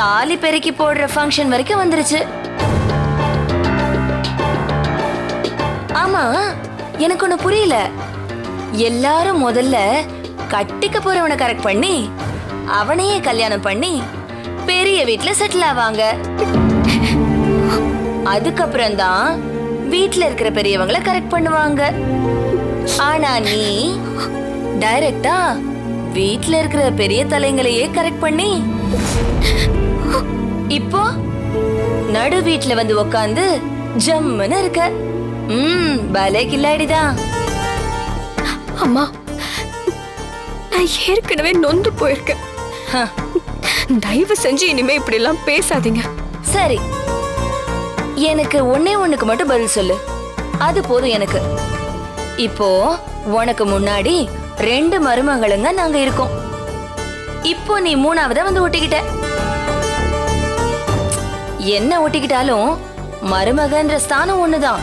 தாலி பெருக்கி போடுற ஃபங்க்ஷன் வரைக்கும் வந்துருச்சு. ஆமா, எனக்கு ஒண்ணு புரியல. எல்லாரும் முதல்ல கட்டிக்க போறவனை கரெக்ட் பண்ணி அவனையே கல்யாணம் பண்ணி பெரிய வீட்டுல செட்டில் ஆவாங்க. அதுக்கப்புறம் தான் வீட்டுல இருக்கிற பெரியவங்களை கரெக்ட் பண்ணுவாங்க. ஆனா நீ டைரக்டா வீட்டுல இருக்கிற பெரிய தலைங்களையே கரெக்ட் பண்ணி இப்போ நடு வீட்டுல வந்து உக்காந்து ஜம்முன்னு இருக்க. பலே கில்லாடிதான். அம்மா, நான் ஏற்கனவே நொந்து போயிருக்கேன். தயவு செஞ்சு இனிமே இப்படி எல்லாம் பேசாதீங்க. சரி, எனக்கு ஒண்ணுக்கு மட்டும் பதில் சொல்லு. அது போதும் எனக்கு. இப்போ உனக்கு முன்னாடி 2 மருமகளுங்க நாங்க இருக்கோம். இப்போ நீ 3ஆவதா வந்து ஒட்டிக்கிட்ட. என்ன ஒட்டிக்கிட்டாலும் மருமகன்ற ஸ்தானம் ஒண்ணுதான்.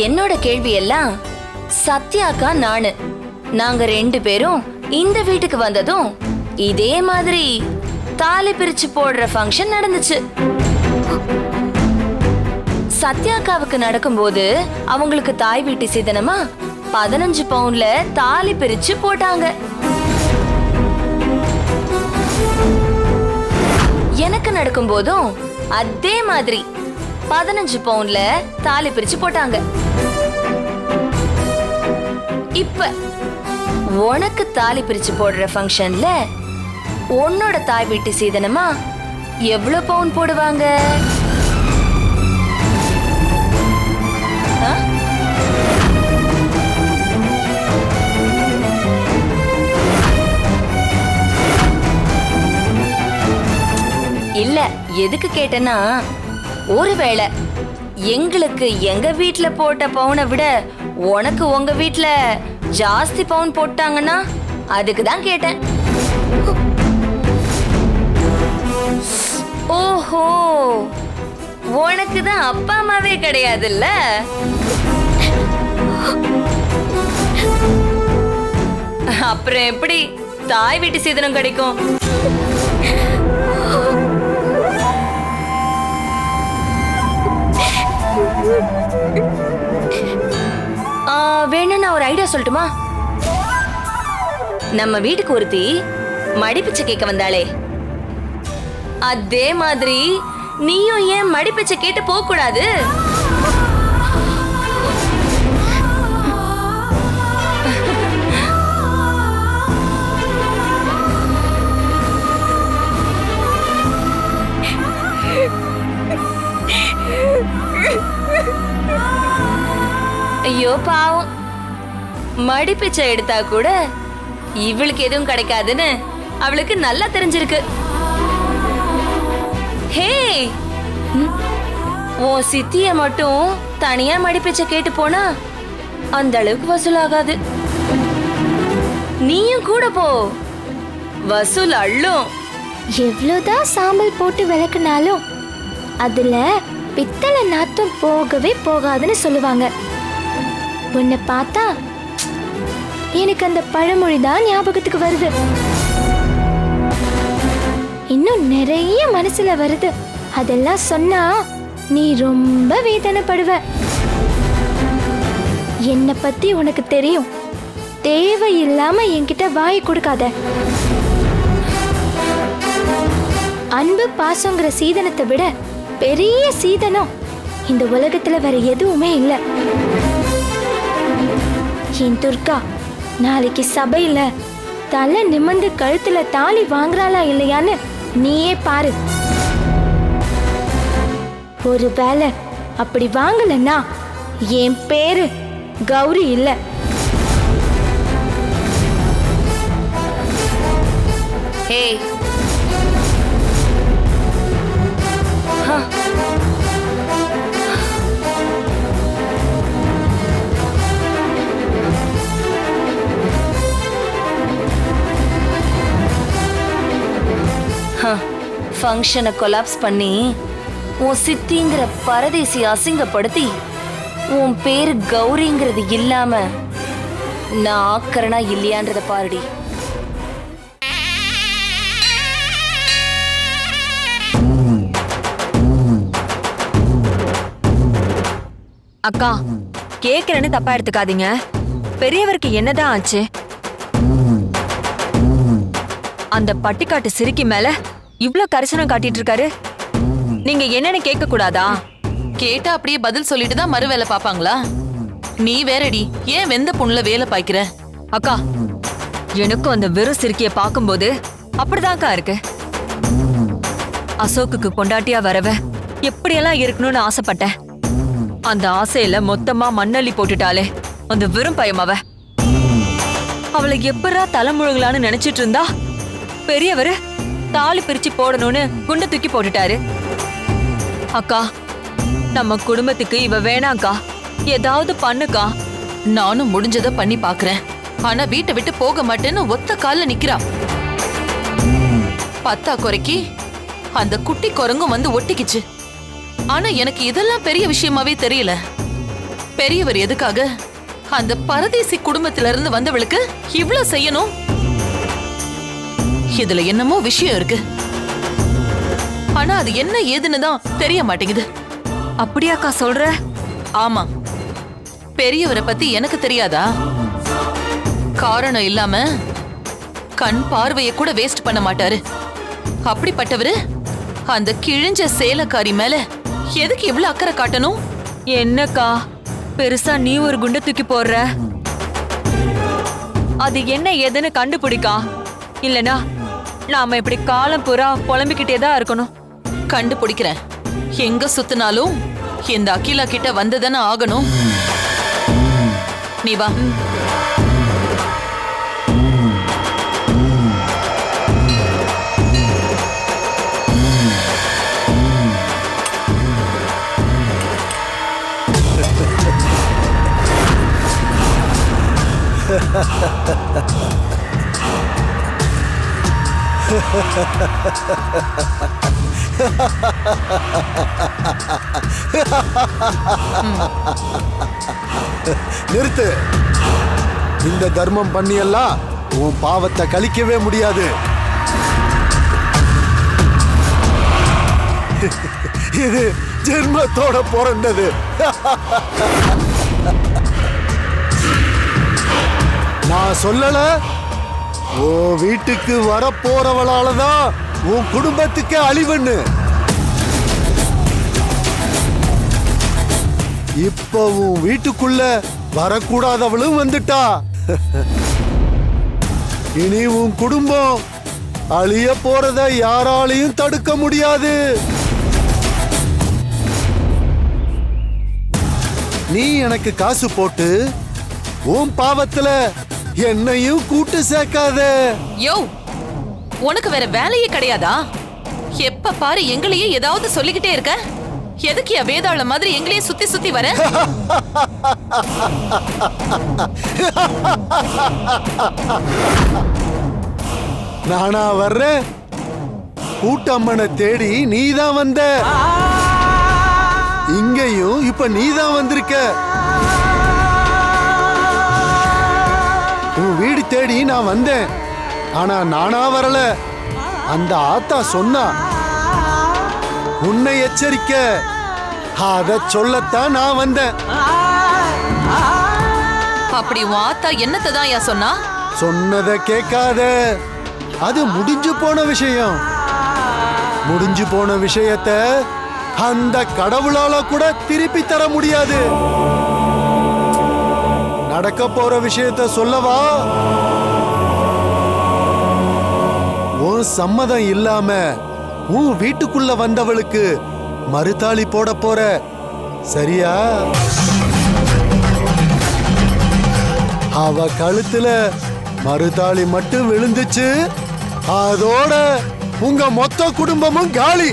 என்னோட கேள்வி எல்லாம் சத்யாக்கா நாங்க 2 பேரும் இந்த வீட்டுக்கு வந்ததும் இதே மாதிரி தாலி பிரிச்சு போடுற ஃபங்க்ஷன் நடந்துச்சு. சத்யாக்காவுக்கு நடக்கும்போது அவங்களுக்கு தாய் வீட்டு சீதனமா 15 பவுன்ல தாலி பிரிச்சு போட்டாங்க. எனக்கு நடக்கும் போதும் அதே மாதிரி 15 பவுன்ல தாலி பிரிச்சு போட்டாங்க. இப்ப உனக்கு தாலி பிரிச்சு போடுற ஃபங்க்ஷன்ல உன்னோட தாய் வீட்டு சீதனமா எவ்வளவு பவுன் போடுவாங்க? இல்ல, எதுக்கு கேட்டேன்னா, ஒருவேளை எங்களுக்கு எங்க வீட்ல போட்ட பவுனை விட உனக்கு உங்க வீட்ல ஜாஸ்தி பவுன் போட்டாங்கன்னா அதுக்கு தான் கேட்டேன். ஓஹோ, உனக்கு தான் அப்பா அம்மாவே கிடையாதுல்ல? அப்புறம் எப்படி தாய் வீட்டு சீதனம் கிடைக்கும்? வேணா நான் ஒரு ஐடியா சொல்லட்டுமா? நம்ம வீட்டுக்கு ஒருத்தி மடிப்பிச்சை கேட்க வந்தாளே, அதே மாதிரி நீயும் ஏன் மடிப்பிச்சை கேட்டு போக கூடாது? ஐயோ பாவம், மடிப்பிச்சை எடுத்தா கூட இவளுக்கு எதுவும் கிடைக்காதுன்னு அவளுக்கு நல்லா தெரிஞ்சிருக்கு. ஹே, உன் சித்திய மட்டும் தனியா மடிப்பிச்சை கேட்டு போனா அந்த அளவுக்கு வசூலாகாது. நீயும் கூட போ, வசூல் அள்ளும். எவ்வளவுதான் சாம்பல் போட்டு விளக்குனாலும் அதுல பித்தளை நாத்தம் போகவே போகாதுன்னு சொல்லுவாங்க. உன்னை பார்த்தா எனக்கு அந்த பழமொழி தான் ஞாபகத்துக்கு வருது. இன்னும் நிறைய மனசுல வருது. அதெல்லாம் சொன்னா நீ ரொம்ப வேதனைப்படுவ. என்னை பத்தி உனக்கு தெரியும். தேவையில்லாம என்கிட்ட வாய் கொடுக்காத. அன்பு பாசங்கிற சீதனத்தை விட பெரிய சீதனம் இந்த உலகத்துல வேற எதுவுமே இல்லை. என் துர்கா நாளைக்கு சபையில தலை நிமிர்ந்து கழுத்துல தாலி வாங்குறாளா இல்லையான்னு நீயே பாரு. ஒருவேளை அப்படி வாங்கலன்னா என் பேரு கௌரி இல்ல. ஹே, ஃபங்க்ஷனை கொலாப்ஸ் பண்ணி உன் சித்திங்கிற பரதேசி அசிங்கப்படுத்தி உன் பேரு கௌரிங்கிறது இல்லாம நான் ஆக்கறனா இல்லையான்றத பாருடி. அக்கா, கேக்குறேன்னு தப்பா எடுத்துக்காதீங்க. பெரியவருக்கு என்னதான் ஆச்சு? அந்த பட்டிக்காட்டு சிரிக்கி மேல இவ்ளோ கரிசனம் காட்டிட்டு இருக்காரு. நீங்க என்னன்னு கேட்க கூடாதா? கேட்டா அப்படியே பதில் சொல்லிட்டு தான் மறு வேலை பாப்பாங்களா? நீ வேறடி, ஏன் வெந்த பொண்ணுல வேலை பாய்க்கிற? அக்கா, எனக்கும் அந்த வெறும் சிரிக்கிய பாக்கும்போது அப்படிதான்க்கா இருக்கு. அசோக்குக்கு பொண்டாட்டியா வரவ எப்படியெல்லாம் இருக்கணும்னு ஆசைப்பட்டேன். அந்த ஆசையில மொத்தமா மண்ணள்ளி போட்டுட்டாலே அந்த வெறும் பயமாவ. அவளை எப்படா தலைமுழுகலான்னு நினைச்சிட்டு இருந்தா பெரியவரு தாலி பிரிச்சு போடணும்னு குண்டை தூக்கி போட்டுட்டாரு. அக்கா, நம்ம குடும்பத்துக்கு இவ வேணாக்கா, ஏதாவது பண்ணுக்கா. நானும் முடிஞ்சதை பண்ணி பாக்குறேன். ஆனா வீட்டை விட்டு போக மாட்டேன்னு ஒத்த கால்ல நிக்கிறா. பத்தா குறைக்கி அந்த குட்டி குரங்கும் வந்து ஒட்டிக்கிச்சு. ஆனா எனக்கு இதெல்லாம் பெரிய விஷயமாவே தெரியல. பெரியவர் எதுக்காக அந்த பரதேசி குடும்பத்தில இருந்து வந்தவளுக்கு இவ்ளோ செய்யணும்? இதுல என்னமோ விஷயம் இருக்கு. ஆனா அது என்ன ஏதுன்னு தான் தெரிய மாட்டேங்குது. அப்படியாக்கா சொல்ற? ஆமா, பெரியவரை பத்தி எனக்கு தெரியாதா? காரணம் இல்லாம கண் பார்வையை கூட வேஸ்ட் பண்ண மாட்டாரு. அப்படிப்பட்டவரு அந்த கிழிஞ்ச சேலக்காரி மேல எதுக்கு இவ்வளவு அக்கறை காட்டணும்? என்னக்கா பெருசா நீ ஒரு குண்டை தூக்கி போடுற? அது என்ன ஏதுன்னு கண்டுபிடிக்கா. இல்லனா நாம இப்படி காலம் பூரா புலம்பிக்கிட்டே தான் இருக்கணும். கண்டுபிடிக்கிறேன். எங்க சுத்தினாலும் இந்த அகிலா கிட்ட வந்துதானே ஆகணும். நீ வா. நிறுத்து. இந்த தர்மம் பண்ணியெல்லாம் உன் பாவத்தை கழிக்கவே முடியாது. இது ஜென்மத்தோட பிறந்தது. நான் சொல்லல, உன் வீட்டுக்கு வரப்போறவளாலதான் உன் குடும்பத்துக்கு அழிவுன்னு. இப்ப உன் வீட்டுக்குள்ள வரக்கூடாதவளும் வந்துட்டா. இனி உன் குடும்பம் அழிய போறத யாராலையும் தடுக்க முடியாது. நீ எனக்கு காசு போட்டு உன் பாவத்துல என்னையும் கூட்டு சேர்க்காத. யோ, உனக்கு வேற வேலையே கிடையாதா? எப்ப பாரு எங்களையே ஏதாவது சொல்லிக்கிட்டே இருக்க. எதுக்கியா வேதாள மாதிரி எங்களையே சுத்தி சுத்தி வர? நானா வர்றேன்? கூட்டம்மனை தேடி நீதான் வந்த. இங்கேயும் இப்ப நீதான் வந்திருக்க. உன் வீடு தேடி நான் வந்தேன். ஆனா நானா வரல, அந்த ஆத்தா சொன்னா. உன்னை எச்சரிக்க, அத சொல்லத்தான் நான் வந்தேன். அப்படி உன் ஆத்தா என்னத்தை தான் யா சொன்னா? சொன்னதை கேட்காத. அது முடிஞ்சு போன விஷயம். முடிஞ்சு போன விஷயத்தை அந்த கடவுளால கூட திருப்பி தர முடியாது. நடக்க போற விஷயத்தை சொல்லவா? உன் சம்மதம் இல்லாம உன் வீட்டுக்குள்ள வந்தவளுக்கு மறுதாளி போட போற, சரியா? அவ கழுத்துல மறுதாளி மட்டும் விழுந்துச்சு, அதோட உங்க மொத்த குடும்பமும் காலி.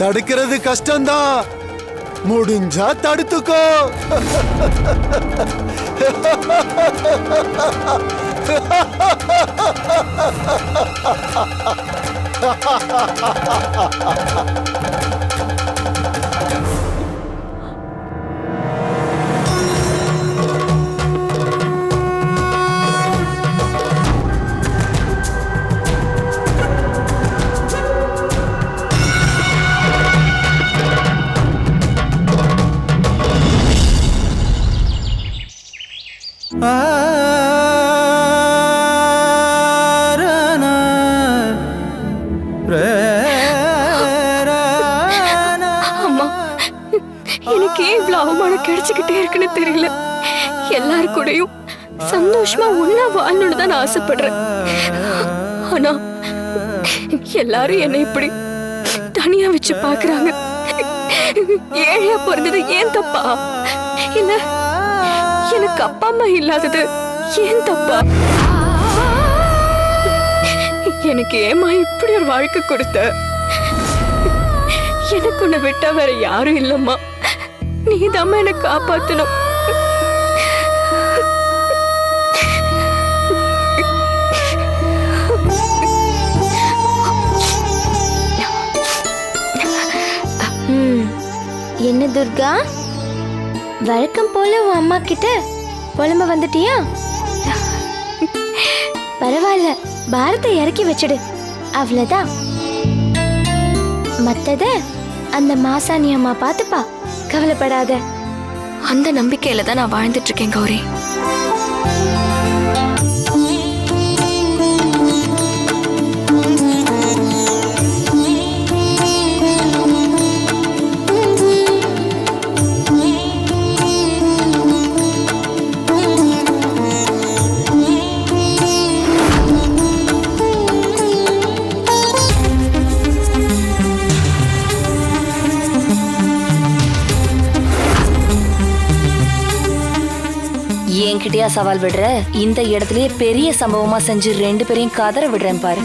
தடுக்கிறது கஷ்டம்தான், முடிஞ்சா தடுத்துக்கோ. கிடைச்சுக்கிட்டே இருக்குன்னு தெரியல. எல்லாரு கூடயும் சந்தோஷமா ஒன்னா வாழணும்னு தான் நான் ஆசைப்படுறேன். ஆனா எல்லாரும் என்னை இப்படி தனியா வச்சு பாக்குறாங்க. ஏழையா பிறந்தது ஏன் தப்பா? இல்ல எனக்கு அப்பா அம்மா இல்லாதது ஏன் தப்பா? எனக்கு ஏமா இப்படி ஒரு வாழ்க்கை கொடுத்த? எனக்கு உன்னை விட்டா வேற யாரும் இல்லம்மா. நீதான் என்னை காப்பாத்தணும். என்ன துர்கா, வழக்கம் போல உன் அம்மா கிட்ட புலம்ப வந்துட்டியா? பரவாயில்ல, பாரத்தை இறக்கி வச்சிடு, அவ்வளவுதான். மத்தத அந்த மாசாணி அம்மா பாத்துப்பா, கவலைப்படாத. அந்த நம்பிக்கையில தான் நான் வாழ்ந்துட்டு இருக்கேன் கௌரி. என்கிட்டயா சவால் விடுற? இந்த இடத்துலயே பெரிய சம்பவமா செஞ்சு 2 பேரையும் கதற விடுறேன் பாரு.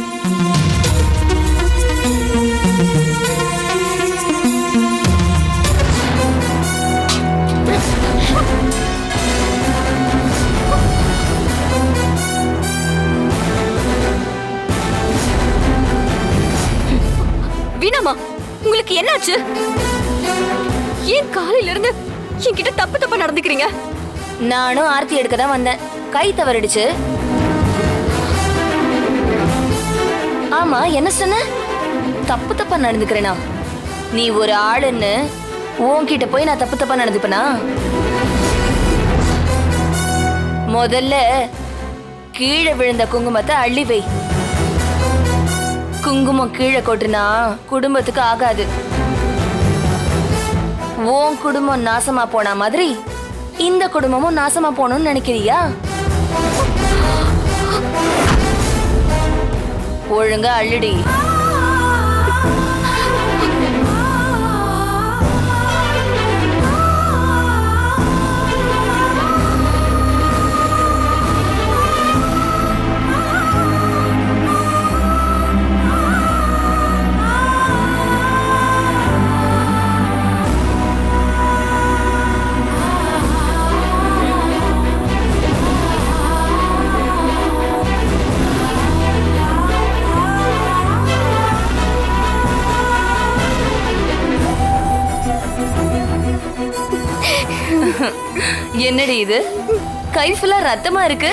ஆச்சு? ஏன் காலையில இருந்து என்கிட்ட தப்பு தப்பா நடந்துக்கிறீங்க? நானும் ஆர்த்தி எடுக்க தான் வந்தேன், கை தவறிடுச்சு. ஆமா, என்ன சொன்ன? தப்பு தப்பா நடந்துக்கிறேனா? நீ ஒரு ஆளுன்னு உன்கிட்ட போய் நான் தப்பு தப்பா நடந்துப்பனா? முதல்ல கீழே விழுந்த குங்குமத்தை அள்ளி வை. குங்குமம் கீழே கொட்டுனா குடும்பத்துக்கு ஆகாது. உன் குடும்பம் நாசமா போன மாதிரி இந்த குடும்பமும் நாசமா போகணும்னு நினைக்கிறியா? ஒழுங்கா அள்ளிடி. என்னடி இது, கை ஃபுல்லா ரத்தமா இருக்கு?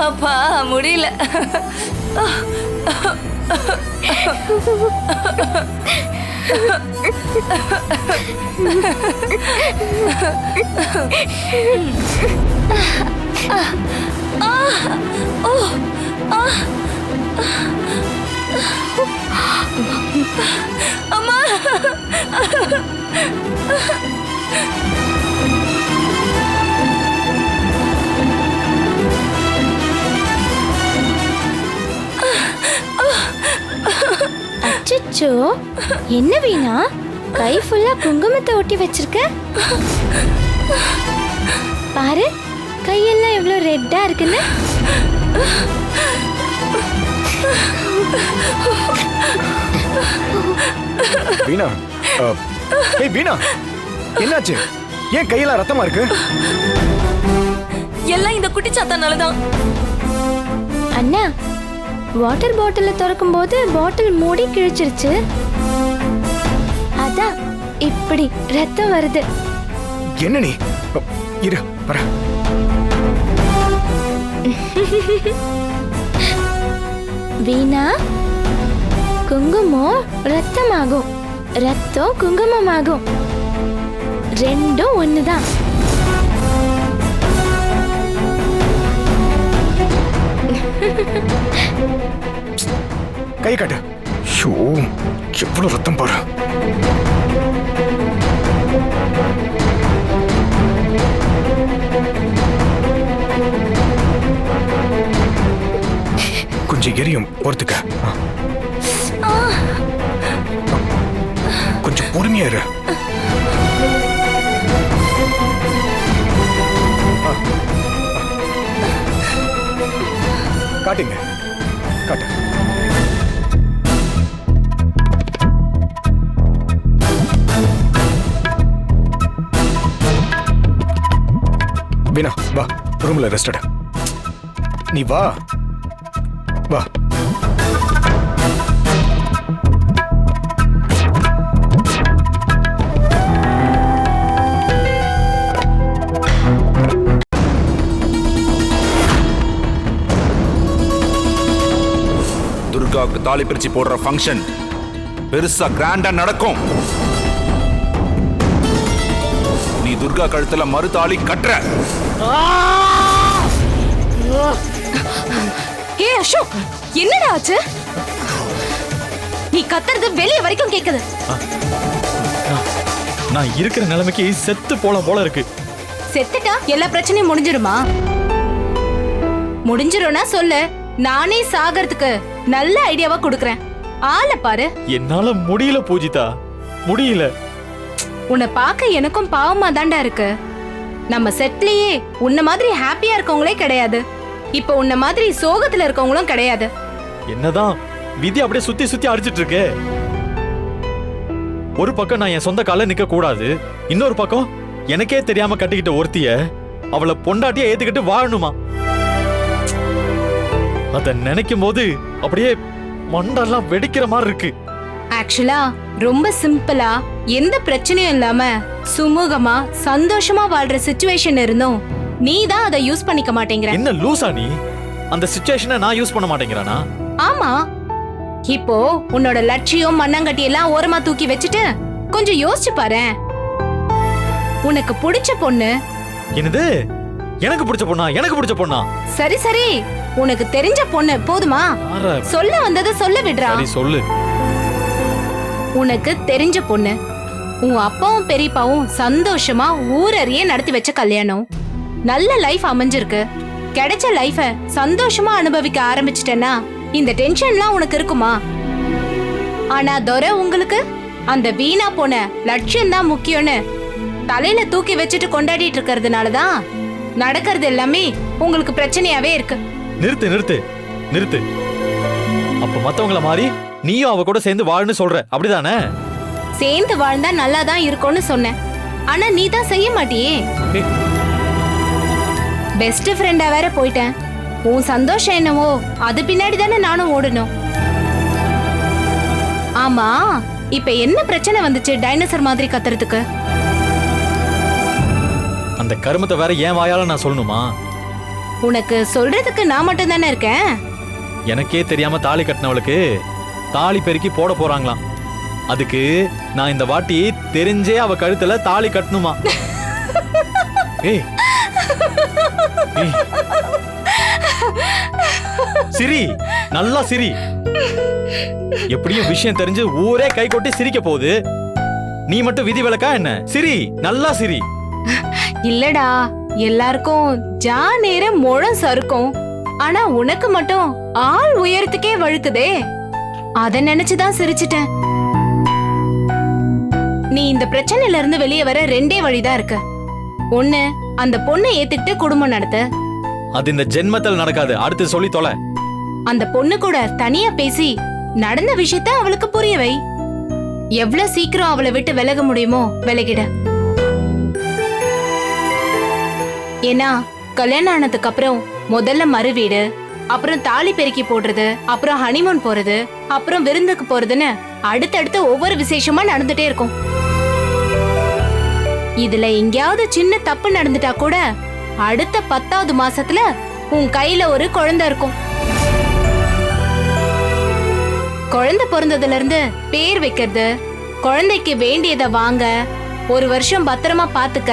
அப்பா முடியல. அம்மா, அச்சச்சோ, என்ன வீணா கை ஃபுல்லா குங்குமத்தை ஒட்டி வச்சிருக்க? பாரு, கையெல்லாம் எவ்வளவு ரெட்டா இருக்குன்னு. வீணா, ஏய் வீணா, என்னாச்சு? ஏன் கையெல்லாம் ரத்தமா இருக்கு? எல்லாம் இந்த குட்டிச்சாத்தானாலதான். அண்ணா, வாட்டர் பாட்டில திறக்கும் போது பாட்டில் மூடி கிழிச்சிருச்சு. அதான் இப்படி ரத்தம் வருது. என்ன நீ? இரு வர. வீணா, குங்குமம் ரத்தமாகும், ரத்தம் குங்குமமாகும், ரெண்டும் ஒண்ணுதான். கை காட்டு. ஷோ, எவ்வளவு ரத்தம் பாரு. கொஞ்சம் எரியும், பொறுத்துக்க. கொஞ்சம் பொறுமையா இரு. காட்டுங்க, காட்டு. வீணா, வா, ரூம்ல ரெஸ்ட் எடு. நீ வா வா. துர்காவுக்கு தாலி பிரிச்சு போடுற ஃபங்க்ஷன் பெருசா கிராண்டா நடக்கும். நீ துர்கா கழுத்துல மறு தாலி கட்டுற. ஏ அசோக், என்னடா ஆச்சு? நீ கத்துறது வெளிய வரைக்கும் கேக்குது. நான் இருக்கிற நிலைமைக்கு செத்து போல இருக்கு. செத்துட்டா எல்லா பிரச்சனையும் முடிஞ்சிருமா? முடிஞ்சிரும்னா சொல்லு, நானே சாகிறதுக்கு நல்ல ஐடியாவா கொடுக்கறேன். ஆளை பாரு. என்னால முடியல பூஜிதா, முடியல. உன்னை பார்க்க எனக்கும் பாவமா தாண்டா இருக்கு. நம்ம செட்லயே உன்ன மாதிரி ஹாப்பியா இருக்கவங்களே கிடையாது. இப்ப உன்ன மாதிரி சோகத்துல இருக்கவங்களும் கிடையாது. என்னதான் விதி அப்படியே சுத்தி சுத்தி அடிச்சிட்டு இருக்கு. ஒரு பக்கம் நான் என் சொந்த கால நிக்க கூடாது, இன்னொரு பக்கம் எனக்கே தெரியாம கட்டிக்கிட்ட ஒருத்திய அவளை பொண்டாட்டிய ஏத்துக்கிட்டு வாழணுமா? அத நினைக்கும் போது அப்படியே மண்டெல்லாம் வெடிக்கிற மாதிரி இருக்கு. ஆக்சுவலா ரொம்ப சிம்பிளா எந்த பிரச்சனையும் இல்லாம சுமூகமா சந்தோஷமா வாழ்ற சிச்சுவேஷன் இருந்தும் நீ தான் அதை யூஸ் பண்ணிக்க மாட்டேங்கிற. என்ன லூசா நீ? அந்த சிச்சுவேஷனை நான் யூஸ் பண்ண மாட்டேங்கிறானா? ஆமா, இப்போ உன்னோட லட்சியம் மண்ணங்கட்டி எல்லாம் ஓரமா தூக்கி வச்சுட்டு கொஞ்சம் யோசிச்சு பாரு. உனக்கு பிடிச்ச பொண்ணு. என்னது? எனக்கு பிடிச்ச பொண்ணா? எனக்கு பிடிச்ச பொண்ணா? சரி சரி, உனக்கு தெரிஞ்ச பொண்ணு போதுமா? சொல்ல வந்ததை சொல்ல விடுறா. சரி சொல்லு. உனக்கு தெரிஞ்ச பொண்ணு, உன் அப்பாவும் பெரியப்பாவும் சந்தோஷமா ஊரறிய நடத்தி வச்ச கல்யாணம், நல்ல லைஃப் அமைஞ்சிருக்கு. கிடைச்ச லைஃப சந்தோஷமா அனுபவிக்க ஆரம்பிச்சிட்டேன்னா இந்த டென்ஷன்லாம் உனக்கு இருக்குமா? ஆனா துரை உங்களுக்கு அந்த வீணா போன லட்சியம் தான் முக்கியம்னு தலையில தூக்கி வச்சுட்டு கொண்டாடிட்டு இருக்கிறதுனாலதான் நடக்கிறது எல்லாமே உங்களுக்கு பிரச்சனையாவே இருக்கு. நிறுத்து நிறுத்து நிறுத்து. அப்ப மத்தவங்கள மாதிரி நீயும் அவ கூட சேர்ந்து வாழன்னு சொல்ற, அப்படிதானே? சேர்ந்து வாழ்ந்தா நல்லா தான் இருக்கும்னு சொன்னேன். ஆனா நீ தான் செய்ய மாட்டியே. பெஸ்ட் ஃப்ரெண்டா வேற போயிட்டேன். உன் சந்தோஷம் என்னவோ அது பின்னாடி தானே நானும் ஓடணும். ஆமா, இப்ப என்ன பிரச்சனை வந்துச்சு டைனோசர் மாதிரி கத்துறதுக்கு? அந்த கருமத்தை வேற ஏன் வாயால நான் சொல்லணுமா? உனக்கு சொல்றதுக்கு நான் மட்டும் தானே இருக்கேன். எனக்கே தெரியாம தாலி கட்டினவளுக்கு தாலி பெருக்கி போட போறாங்களாம். அதுக்கு நான் இந்த வாட்டி தெரிஞ்சே அவ கழுத்துல தாலி கட்டணுமா? ஏய் சிரி, நல்லா சிரி. எப்படியும் விஷயம் தெரிஞ்சு ஊரே கை கொட்டி சிரிக்க போகுது. நீ மட்டும் விதி விலக்கா என்ன? சிரி, நல்லா சிரி. இல்லடா, எல்லாருக்கும் ஜா நேரம் முழம் சறுக்கும். ஆனா உனக்கு மட்டும் ஆள் உயரத்துக்கே வழுக்குதே. அத நினைச்சுதான் சிரிச்சிட்டேன். நீ இந்த பிரச்சனையில இருந்து வெளியே வர ரெண்டே வழிதான் இருக்கு. ஒண்ணு, அந்த பொண்ணை ஏத்துக்கிட்டு குடும்பம் நடத்த. அது இந்த ஜென்மத்தில் நடக்காது. அடுத்து சொல்லி தொலை. அந்த பொண்ணு கூட தனியா பேசி நடந்த விஷயத்த அவளுக்கு புரிய வை. எவ்வளவு சீக்கிரம் அவளை விட்டு விலக முடியுமோ விலகிட. ஏன்னா கல்யாணம் ஆனதுக்கு அப்புறம் முதல்ல மறு வீடு, அப்புறம் தாலி பெருக்கி போடுறது, அப்புறம் ஹனிமூன் போறது, அப்புறம் விருந்துக்கு போறதுன்னு அடுத்தடுத்து ஒவ்வொரு விசேஷமா நடந்துட்டே இருக்கும். இதுல எங்கேயாவது சின்ன தப்பு நடந்துட்டா கூட அடுத்த 10வது மாசத்துல உன் கையில ஒரு குழந்தை இருக்கும். குழந்தை பிறந்ததுல இருந்து பேர் வைக்கிறது, குழந்தைக்கு வேண்டியதை வாங்க, ஒரு வருஷம் பத்திரமா பாத்துக்க,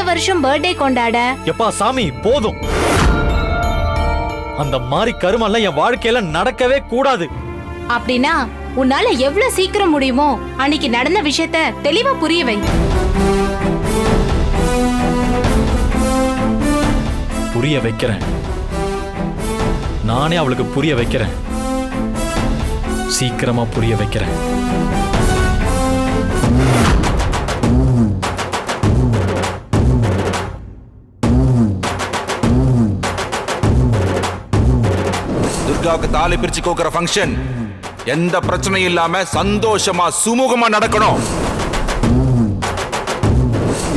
வருஷம் பர்த்டே கொண்டாட. எப்பா சாமி போதும். அந்த மாதிரி கருமெல்லாம் என் வாழ்க்கையில நடக்கவே கூடாது. அப்படின்னா உன்னால எவ்வளவு சீக்கிரம் முடியுமோ அன்னைக்கு நடந்த விஷயத்த தெளிவா புரிய வை. புரிய வைக்கிறேன். நானே அவளுக்கு புரிய வைக்கிறேன். சீக்கிரமா புரிய வைக்கிறேன். துர்காவுக்கு தாலி பிரிச்சு கோக்குற ஃபங்க்ஷன் எந்த பிரச்சனையும் இல்லாம சந்தோஷமா சுமூகமா நடக்கணும்.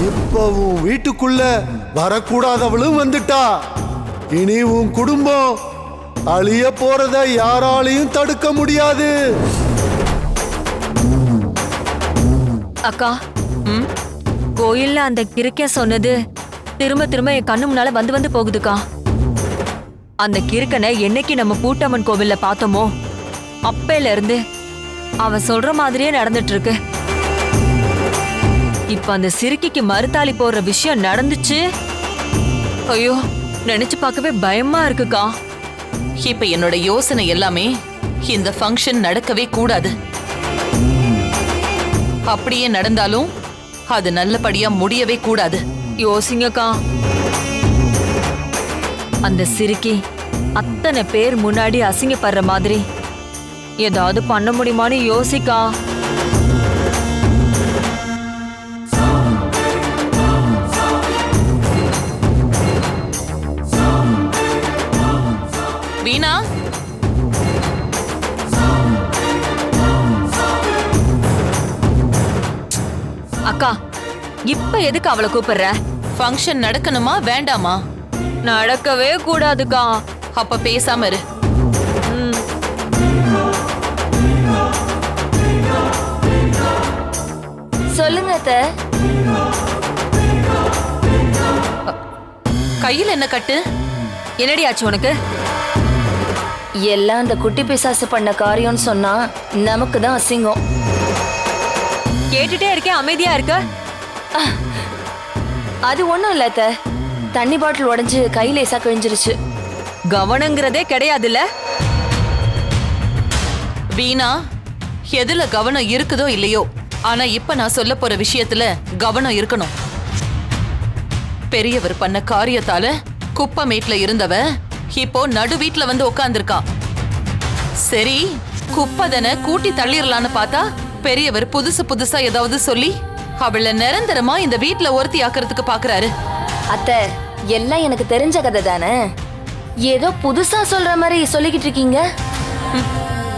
இப்ப உன் வீட்டுக்குள்ள வரக்கூடாதவளும் வந்துட்டா. இனி உன் குடும்பம் அழிய போறத யாராலையும் தடுக்க முடியாது. அக்கா, கோயில்ல அந்த கிறுக்க சொன்னது திரும்ப திரும்ப என் கண்ணு முன்னால வந்து வந்து போகுதுக்கா. அந்த கிறுக்கனை என்னைக்கு நம்ம பூட்டம்மன் கோவில்ல பார்த்தோமோ அப்பையில இருந்து அவன் சொல்ற மாதிரியே நடந்துட்டு இருக்கு. இப்ப அந்த சிறுக்கிக்கு மறுத்தாலி போடுற விஷயம் நடந்துச்சு. ஐயோ, நினைச்சு பார்க்கவே பயமா இருக்குக்கா. இப்ப என்னோட யோசனை எல்லாமே இந்த ஃபங்க்ஷன் நடக்கவே கூடாது. அப்படியே நடந்தாலும் அது நல்லபடியா முடியவே கூடாது. யோசிங்கக்கா. அந்த சிறுக்கி அத்தனை பேர் முன்னாடி அசிங்கப்படுற மாதிரி ஏதாவது பண்ண முடியுமான்னு யோசிக்கா. வீணா, அக்கா இப்ப எதுக்கு அவளை கூப்பிடுற? ஃபங்க்ஷன் நடக்கணுமா வேண்டாமா? நடக்கவே கூடாதுக்கா. அப்ப பேசாம இரு. சொல்லுங்க அத்தை. கையில என்ன கட்டு? என்னடி ஆச்சு உனக்கு? எல்லாம் அந்த குட்டி பிசாசு பண்ண காரியம்னு சொன்னா நமக்கு தான் அசிங்கம். கேட்டுட்டே இருக்கேன், அமைதியா இருக்க. அது ஒண்ணும் இல்ல அத்தை. தண்ணி பாட்டில் உடைஞ்சு கை லேசா கிழிஞ்சிருச்சு. கவனங்கிறதே கிடையாதுல்ல. வீணா, எதுல கவனம் இருக்குதோ இல்லையோ, ஆனா இப்ப நான் சொல்ல போற விஷயத்துல கவனம் இருக்கணும். பெரியவர் பண்ண காரியத்தால குப்பமேட்ல இருந்தவ இப்போ நடு வீட்ல வந்து உட்கார்ந்திருக்கா. சரி, குப்பதனை கூட்டி தள்ளிரலான்னு பார்த்தா பெரியவர் புதுசா ஏதாவது சொல்லி அவளை நிரந்தரமா இந்த வீட்ல ஒருத்தி ஆக்கிறதுக்கு பாக்குறாரு. அத்தை, எல்லாம் எனக்கு தெரிஞ்ச கதை தானே. ஏதோ புதுசா சொல்ற மாதிரி சொல்லிக்கிட்டு இருக்கீங்க.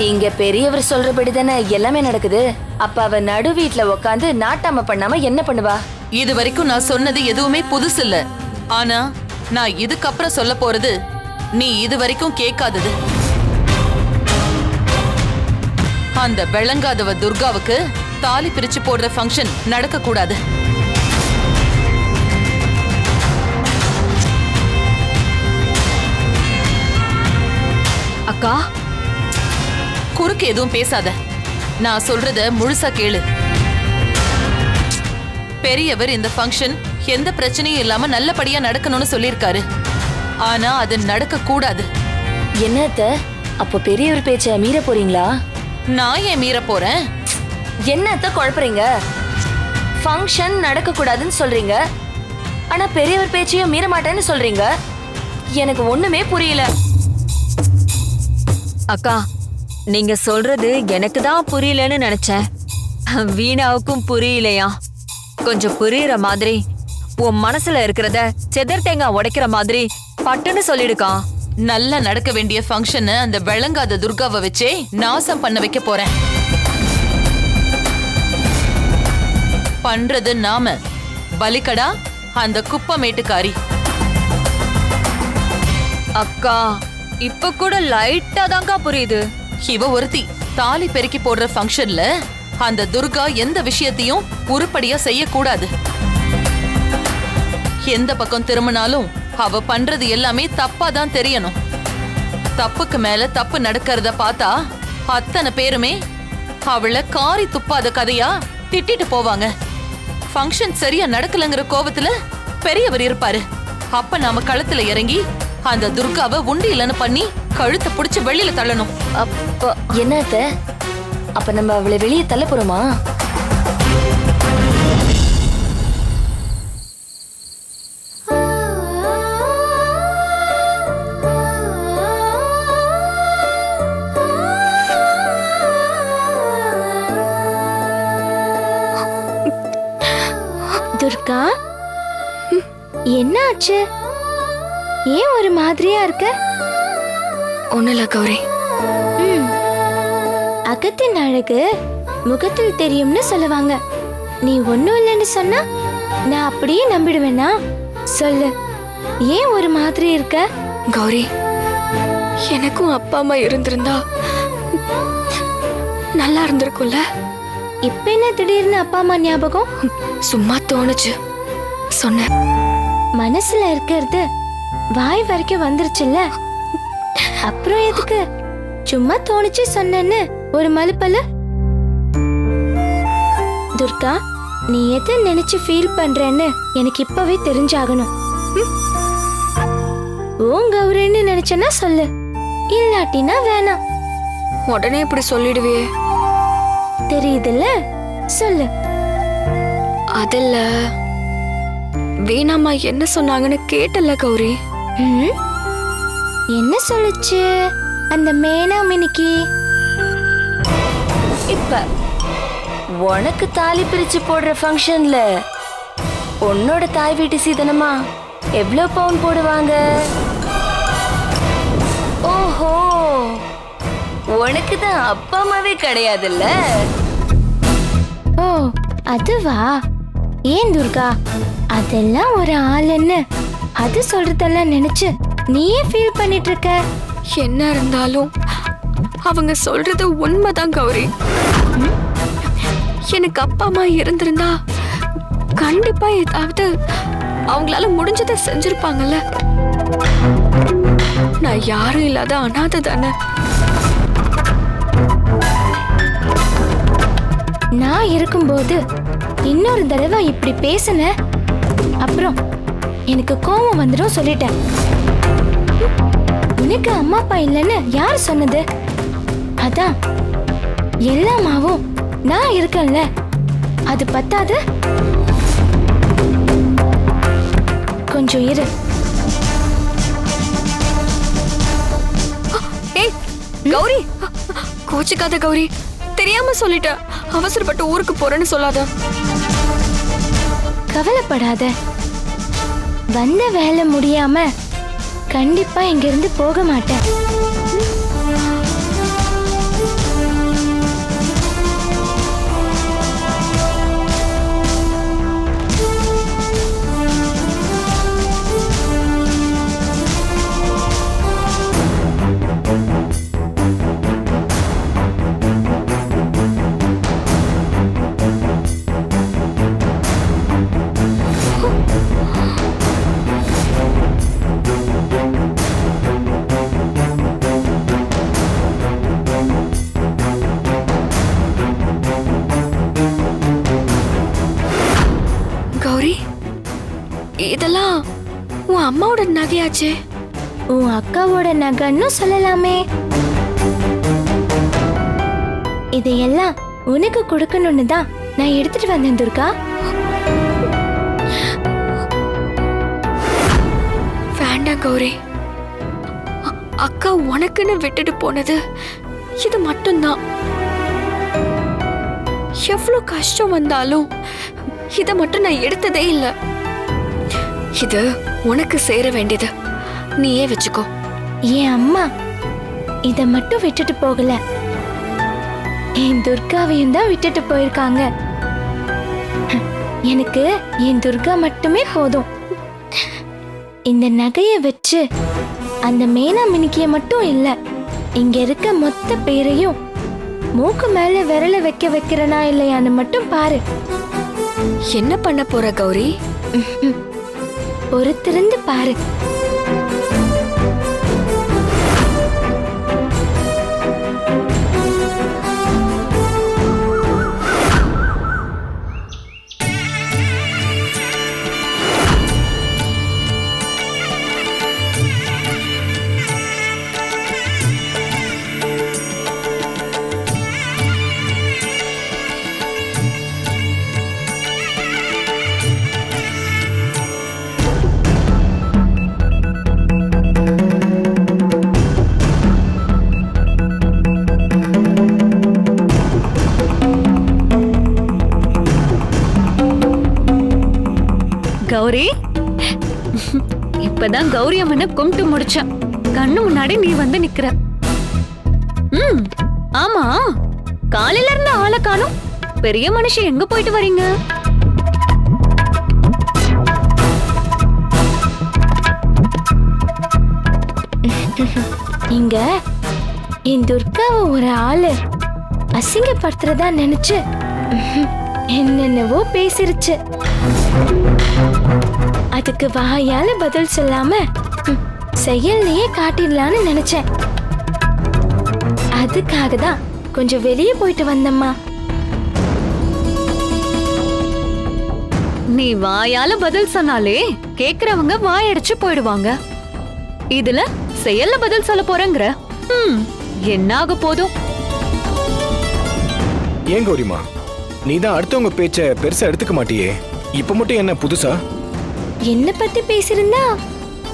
இங்க பெரியவர் சொல்றபடி தானே எல்லாமே நடக்குது. அப்ப அவ நடு வீட்ல உட்காந்து நாட்டாம பண்ணாம என்ன பண்ணுவா? இது வரைக்கும் நான் சொன்னது எதுவுமே புதுசு இல்ல. ஆனா நான் இதுக்கப்புறம் சொல்ல போறது நீ இது வரைக்கும் கேட்காதது. அந்த விளங்காதவ துர்காவுக்கு தாலி பிரிச்சு போடுற ஃபங்க்ஷன் நடக்க கூடாது. அக்கா, குறுக்கு எதுவும் பேசாத. நான் சொல்றத முழுசா கேளு. பெரியவர் இந்த ஃபங்க்ஷன் எந்த பிரச்சனையும் இல்லாம நல்லபடியா நடக்கணும்னு சொல்லியிருக்காரு. ஆனா அது நடக்க கூடாது. என்னத்த, அப்ப பெரியவர் பேச்ச மீற போறீங்களா? நான் ஏன் மீற போறேன்? என்னத்த குழப்பறீங்க? ஃபங்க்ஷன் நடக்க கூடாதுன்னு சொல்றீங்க, ஆனா பெரியவர் பேச்சையும் மீற மாட்டேன்னு சொல்றீங்க. எனக்கு ஒண்ணுமே புரியல. அக்கா, நீங்க சொல்றது எனக்கு தான் புரியலன்னு நினைச்சேன். வீணாவுக்கும் புரியலையா? கொஞ்சம் புரியுற மாதிரி உன் மனசுல இருக்கிறத செதர் தேங்காய் உடைக்கிற மாதிரி பட்டுன்னு சொல்லிடுக்கா. நல்லா நடக்க வேண்டிய ஃபங்க்ஷனை அந்த விளங்காத துர்காவை வச்சே நாசம் பண்ண வைக்க போறேன். பண்றது நாம, பலிகடா அந்த குப்பமேட்டுக்காரி. அக்கா, இப்ப கூட லைட்டா தான்க்கா புரியுது. இவ ஒருத்தி தாலி பெருக்கி போடுற ஃபங்க்ஷன்ல அந்த துர்கா எந்த விஷயத்தையும் உருப்படியா செய்யக்கூடாது. எந்த பக்கம் திரும்பினாலும் அவ பண்றது எல்லாமே தப்பா தான் தெரியணும். தப்புக்கு மேல தப்பு நடக்கிறத பார்த்தா அத்தனை பேருமே அவளை காரி துப்பாத கதையா திட்டிட்டு போவாங்க. ஃபங்க்ஷன் சரியா நடக்கலங்கிற கோவத்துல பெரியவர் இருப்பாரு. அப்ப நாம களத்துல இறங்கி அந்த துர்காவை உண்டு இல்லைன்னு பண்ணி கழுத்தை புடிச்சு வெளியில தள்ளணும். அப்ப என்னத்த, அப்ப நம்ம அவளை வெளியே தள்ள போறோமா? துர்கா, என்ன ஆச்சு? ஏன் ஒரு மாதிரியா இருக்க? ஒண்ணுல கௌரி. அகத்தின் அழகு முகத்தில் தெரியும்னு சொல்லுவாங்க. நீ ஒண்ணும் இல்லைன்னு சொன்னா நான் அப்படியே நம்பிடுவேனா? சொல்லு, ஏன் ஒரு மாதிரி இருக்க? கௌரி, எனக்கும் அப்பா அம்மா இருந்திருந்தா நல்லா இருந்திருக்கும்ல. இப்ப என்ன திடீர்னு அப்பா அம்மா ஞாபகம்? சும்மா தோணுச்சு, சொன்னேன். மனசுல இருக்கிறது வாய் வரைக்கும் வந்துருச்சுல்ல, அப்புறம் எதுக்கு சும்மா தோணுச்சு சொன்னேன்னு ஒரு மலுப்பல? துர்கா, நீ எதை நினைச்சு ஃபீல் பண்றேன்னு எனக்கு இப்பவே தெரிஞ்சாகணும். ஓ கௌரின்னு நினைச்சனா சொல்லு, இல்லாட்டினா வேணாம். உடனே இப்படி சொல்லிடுவியே? தெரியுதுல்ல, சொல்லு. அதில்ல, வீணாம்மா என்ன சொன்னாங்கன்னு கேட்டல கௌரி. என்ன சொல்லுச்சு அந்த மேனா மினிக்கி? இப்ப உனக்கு தாலி பிரிச்சு போடுற ஃபங்க்ஷன்ல உன்னோட தாய் வீட்டு சீதனமா எவ்வளவு பவுன் போடுவாங்க? ஓஹோ, உனக்கு தான் அப்பா அம்மாவே கிடையாதுல்ல? ஓ அதுவா? ஏன் துர்கா, அதெல்லாம் ஒரு ஆளுன்னு அது சொல்றதெல்லாம் நினைச்சு நீயே ஃபீல் பண்ணிட்டு இருக்க? என்ன இருந்தாலும் அவங்க சொல்றது உண்மைதான் கௌரி. எனக்கு அப்பா அம்மா இருந்திருந்தா கண்டிப்பா ஏதாவது அவங்களால முடிஞ்சதை செஞ்சிருப்பாங்கல்ல. நான் யாரும் இல்லாத அனாதை தானே. நான் இருக்கும்போது இன்னொரு தடவை இப்படி பேசுன அப்புறம் எனக்கு கோபம் வந்துடும் சொல்லிட்டேன். உனக்கு அம்மா அப்பா இல்லைன்னு யார் சொன்னது? அதான் எல்லாமாவும் நான் இருக்கேன்ல, அது பத்தாது. கொஞ்சம் இரு. ஏய் கௌரி, கோச்சிக்காத கௌரி, தெரியாம சொல்லிட்ட. அவசரப்பட்டு ஊருக்கு போறேன்னு சொல்லாத. கவலைப்படாத, வந்த வேலை முடியாம கண்டிப்பா இங்கிருந்து போக மாட்டேன். கௌரி, இதெல்லாம் உன் அம்மாவோட நகையாச்சே. உன் அக்காவோட நகைன்னு சொல்லலாமே. இதையெல்லாம் உனக்கு கொடுக்கணும்னு தான் நான் எடுத்துட்டு வந்தேன் துர்கா. வேண்டாம் கௌரி, அக்கா உனக்குன்னு விட்டுட்டு போனது இது மட்டும்தான். எவ்வளவு கஷ்டம் வந்தாலும் இத மட்டும் நான் எடுத்ததே இல்லை. இது உனக்கு சேர வேண்டியது, நீயே வச்சுக்கோ. என் அம்மா இத மட்டும் விட்டுட்டு போகல, என் துர்காவையும் தான் விட்டுட்டு போயிருக்காங்க. எனக்கு என் துர்கா மட்டுமே போதும். இந்த நகையை வச்சு அந்த மேனா மினிக்கிய மட்டும் இல்ல, இங்க இருக்க மொத்த பேரையும் மூக்கு மேல விரல வைக்க வைக்கிறனா இல்லையான்னு மட்டும் பாரு. என்ன பண்ண போற கௌரி? பொறுத்திருந்து பாரு. கௌரி, இப்பதான் கௌரி அம்மனை கும்பிட்டு முடிச்சேன். கண்ணு முன்னாடி நீ வந்து நிக்கிற. ஆமா, காலையில இருந்து ஆளை காணோம். பெரிய மனுஷன் எங்க போயிட்டு வரீங்க? இங்க என் துர்காவை ஒரு ஆளு அசிங்கப்படுத்துறதா நினைச்சு என்னென்னவோ பேசிருச்சு. அதுக்கு வாயால பதில் சொல்லாம செயல்லையே காட்டிடலான்னு நினைச்சேன். அதுக்காக தான் கொஞ்சம் வெளியே போயிட்டு வந்தம்மா. நீ வாயால பதில் சொன்னாலே கேக்குறவங்க வாயடிச்சு போயிடுவாங்க. இதுல செயல்ல பதில் சொல்ல போறேங்கிற? என்ன ஆக போதும்? ஏன் கௌரிமா, நீ தான் அடுத்தவங்க பேச்ச பெருசா எடுத்துக்க மாட்டியே, இப்ப மட்டும் என்ன புதுசா? என்ன பத்தி பேசிருந்தா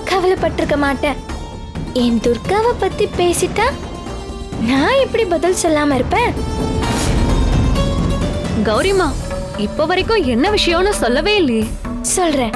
கவலைப்பட்டிருக்க மாட்டேன். என் துர்காவை பத்தி பேசிட்டா நான் எப்படி பதில் சொல்லாம இருப்பேன்? கௌரிமா, இப்ப வரைக்கும் என்ன விஷயம்னு சொல்லவே இல்லையே. சொல்றேன்.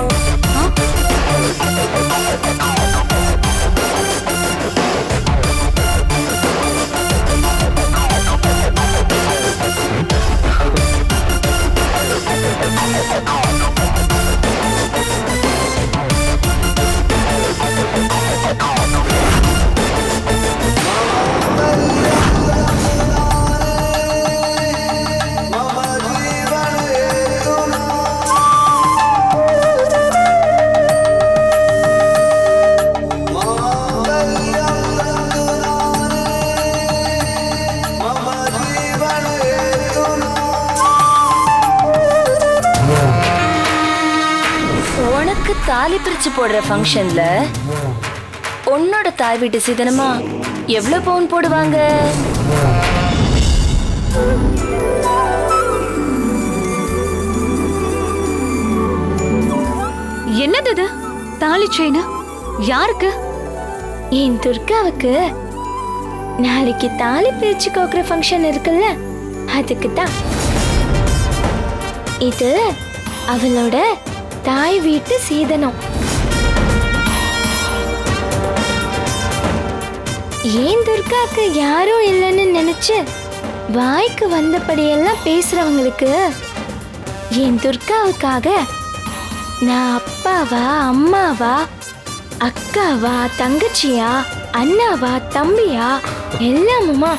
உனக்கு தாலி பிரிச்சு போடுற ஃபங்க்ஷன்ல உன்னோட தாய் வீட்டு சீதனமா எவ்வளவு பவுன் போடுவாங்க? என்னது இது? தாலி செயின் யாருக்கு? என் துர்காவுக்கு நாளைக்கு தாலி பிரிச்சு கோக்குற ஃபங்க்ஷன் இருக்குல்ல, அதுக்கு தான். இது அவளோட தாய் வீட்டு சீதனம். ஏன் துர்காக்கு யாரும் இல்லைன்னு நினைச்சு வாய்க்கு வந்தபடியெல்லாம் பேசுறவங்களுக்கு என் துர்காவுக்காக நான் அப்பாவா, அம்மாவா, அக்காவா, தங்கச்சியா, அண்ணாவா, தம்பியா, எல்லாமுமா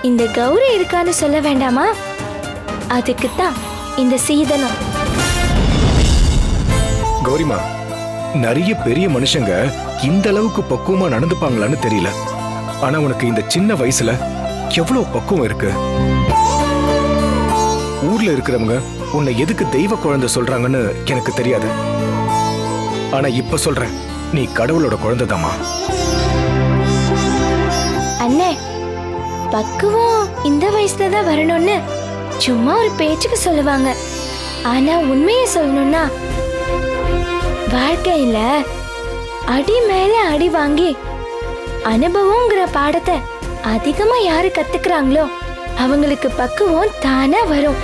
இந்த கௌரி இருக்கான்னு சொல்ல வேண்டாமா? அதுக்குத்தான் இந்த சீதனம். கௌரிமா, நிறைய பெரிய மனுஷங்க இந்த அளவுக்கு பக்குவமா நடந்துப்பாங்களான்னு தெரியல. ஆனா உனக்கு இந்த சின்ன வயசுல எவ்வளவு பக்குவம் இருக்கு. ஊர்ல இருக்கிறவங்க உன்னை எதுக்கு தெய்வ குழந்தை சொல்றாங்கன்னு எனக்கு தெரியாது. ஆனா இப்ப சொல்றேன், நீ கடவுளோட குழந்தைதாம்மா. அண்ணே, பக்குவம் இந்த வயசுல தான் வரணும்னு சும்மா ஒரு பேச்சுக்கு சொல்லுவாங்க. ஆனா உண்மையை சொல்லணும்னா வாழ்க்கையில அடி மேல அடி வாங்கி அனுபவங்கிற பாடத்தை அதிகமா யாரு கத்துக்கிறாங்களோ அவங்களுக்கு பக்குவம் தானா வரும்.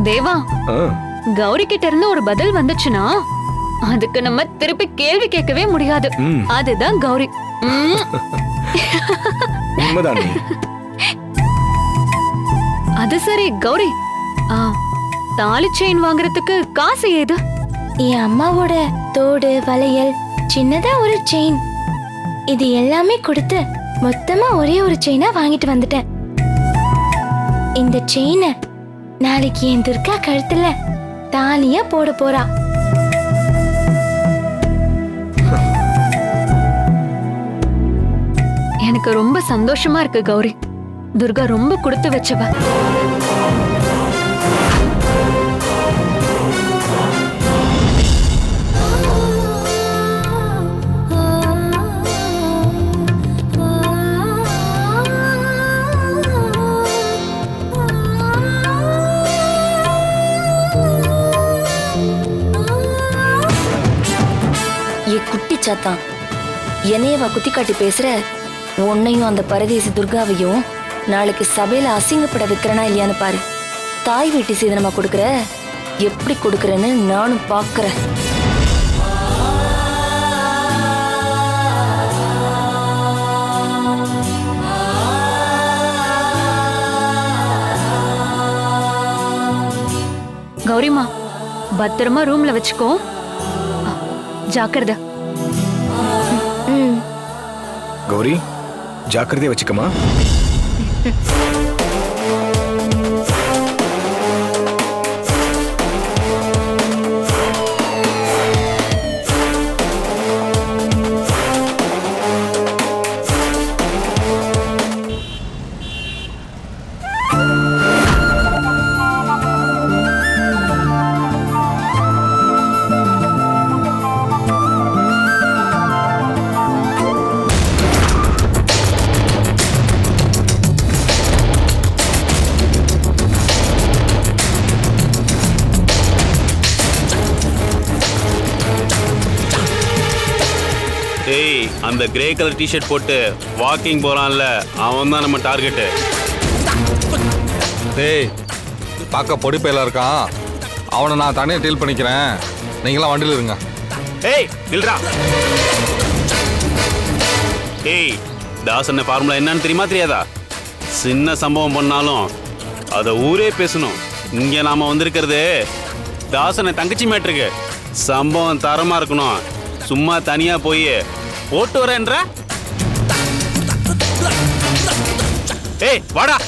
தேவா, கௌரி கிட்ட இருந்து ஒரு பதில் வந்துச்சுன்னா அதுக்கு நம்ம திருப்பி கேள்வி கேட்கவே முடியாது. அதுதான் கௌரி. உண்மைதான். அது சரி கௌரி, தாலி செயின் வாங்குறதுக்கு காசு ஏது? என் அம்மாவோட தோடு, வளையல், சின்னதா ஒரு செயின், இது எல்லாமே கொடுத்து மொத்தமா ஒரே ஒரு செயினா வாங்கிட்டு வந்துட்டேன். இந்த செயினை நாளைக்கு என் துர்கா கழுத்துல தாலியா போட போறா. எனக்கு ரொம்ப சந்தோஷமா இருக்கு கௌரி. துர்கா ரொம்ப கொடுத்து வச்சவ. குட்டி சாத்தான், என்னையவா குத்தி காட்டி பேசுற? உன்னையும் அந்த பரதேசி துர்காவையும் நாளைக்கு சபையில அசிங்கப்பட வைக்கிறனா இல்லையான்னு பாரு. தாய் வீட்டு சீதனமா கொடுக்கற, எப்படி கொடுக்கறன்னு நானும் பாக்குறேன். கௌரிமா, பத்திரமா ரூம்ல வச்சுக்கோ. ஜாக்கிரதை. கௌரி, ஜாக்கிரதையா வச்சுக்கமா. ஏய், அந்த கிரே கலர் டிஷர்ட் போட்டு வாக்கிங் போறான்ல, அவன் தான் நம்ம டார்கெட்டு. டேய், பார்க்க பொடிப்பையில இருக்கான். அவனை நான் தனியாக டீல் பண்ணிக்கிறேன். நீங்களாம் வண்டியில் இருங்க. ஏய், நில்றா. ஏய், தாசன் ஃபார்முலா என்னன்னு தெரியுமா தெரியாதா? சின்ன சம்பவம் பண்ணாலும் அதை ஊரே பேசணும். இங்கே நாம வந்திருக்கிறது தாசனை தங்கச்சி மேட்ருக்கு. சம்பவம் தரமா இருக்கணும். சும்மா தனியா போய் போட்டு வரேன்ற. ஏய், வாடா.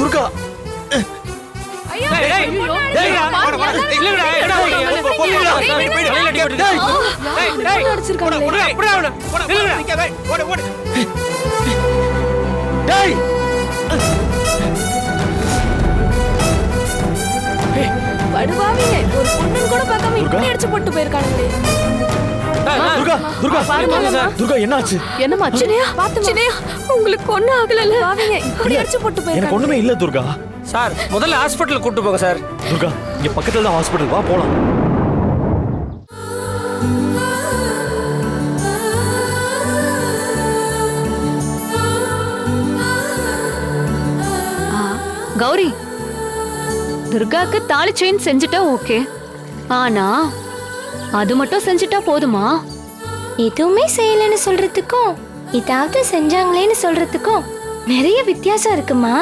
துர்கா படுவாவிங்க ஒரு பொண்ணு கூட பார்க்காம இப்படி அடிச்சு போட்டு போயிருக்கானுங்களே. துர்கா துர்கா துர்கா என்னாச்சு? என்னம்மா சின்னையா சின்னையா உங்களுக்கு ஒண்ணும் ஆகலல்ல? வாவிங்க இப்படி அடிச்சு போட்டு எனக்கு போயிருக்காங்க. ஒண்ணுமே இல்ல துர்கா. சார் முதல்ல ஹாஸ்பிட்டல் கூட்டு போங்க சார். துர்கா இங்க பக்கத்துல தான் ஹாஸ்பிடல், வா போலாம். கௌரி, துர்காக்கு தாலி செயின் செஞ்சுட்டா ஓகே, ஆனா அது மட்டும் செஞ்சுட்டா போதுமா? எதுவுமே செய்யலன்னு சொல்றதுக்கும் ஏதாவது செஞ்சாங்களேன்னு சொல்றதுக்கும் நிறைய வித்தியாசம் இருக்குமா?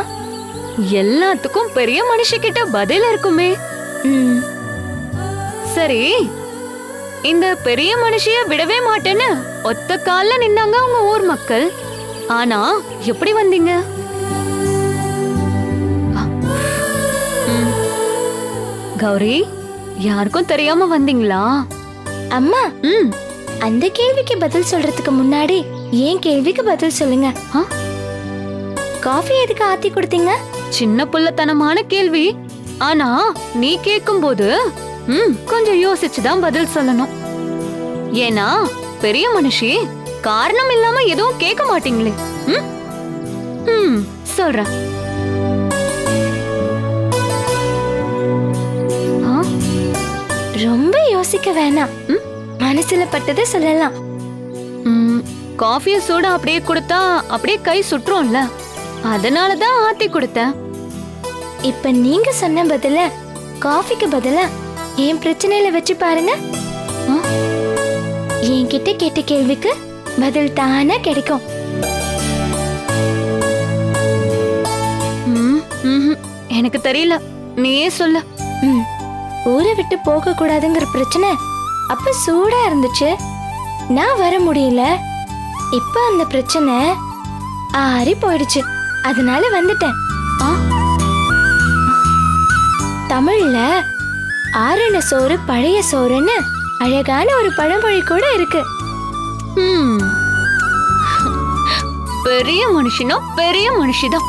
எல்லாத்துக்கும் பெரிய மனுஷகிட்ட பதில் இருக்குமே. சரி, இந்த பெரிய மனுஷிய விடவே மாட்டேன்னு ஒத்த கால்ல நின்னாங்க உங்க ஊர் மக்கள். ஆனா எப்படி வந்தீங்க? கௌரி, யாருக்கும் தெரியாம வந்தீங்களா? அம்மா, அந்த கேள்விக்கு பதில் சொல்றதுக்கு முன்னாடி ஏன் கேள்விக்கு பதில் சொல்லுங்க. காஃபி எதுக்கு ஆத்தி கொடுத்தீங்க? சின்ன புள்ளத்தனமான கேள்வி, ஆனா நீ கேக்கும்போது கொஞ்சம் யோசிச்சுதான் பதில் சொல்லணும். ஏன்னா பெரிய மனுஷி காரணம் இல்லாம எதுவும் கேட்க மாட்டீங்களே. சொல்றேன். ரொம்ப யோசிக்க வேணாம், மனசுல பட்டதை சொல்லலாம். காஃபிய சூடா அப்படியே கொடுத்தா அப்படியே கை சுற்றும்ல, அதனாலதான் ஆத்தி கொடுத்தேன். இப்ப நீங்க சொன்ன பதில காஃபிக்கு பதிலா என் பிரச்சனையில வச்சு பாருங்க. என்கிட்ட கேட்ட கேள்விக்கு பதில் தானா கிடைக்கும். எனக்கு தெரியல, நீயே சொல்லு. ஊரை விட்டு போக கூடாதுங்கிற பிரச்சனை அப்ப சூடா இருந்துச்சு, நான் வர முடியல. இப்ப அந்த பிரச்சனை ஆறி போயிடுச்சு, அதனால வந்துட்டேன். தமிழ்ல ஆறுன சோறு பழைய சோறுன்னு அழகான ஒரு பழமொழி கூட இருக்கு. பெரிய மனுஷனா பெரிய மனுஷிதான்.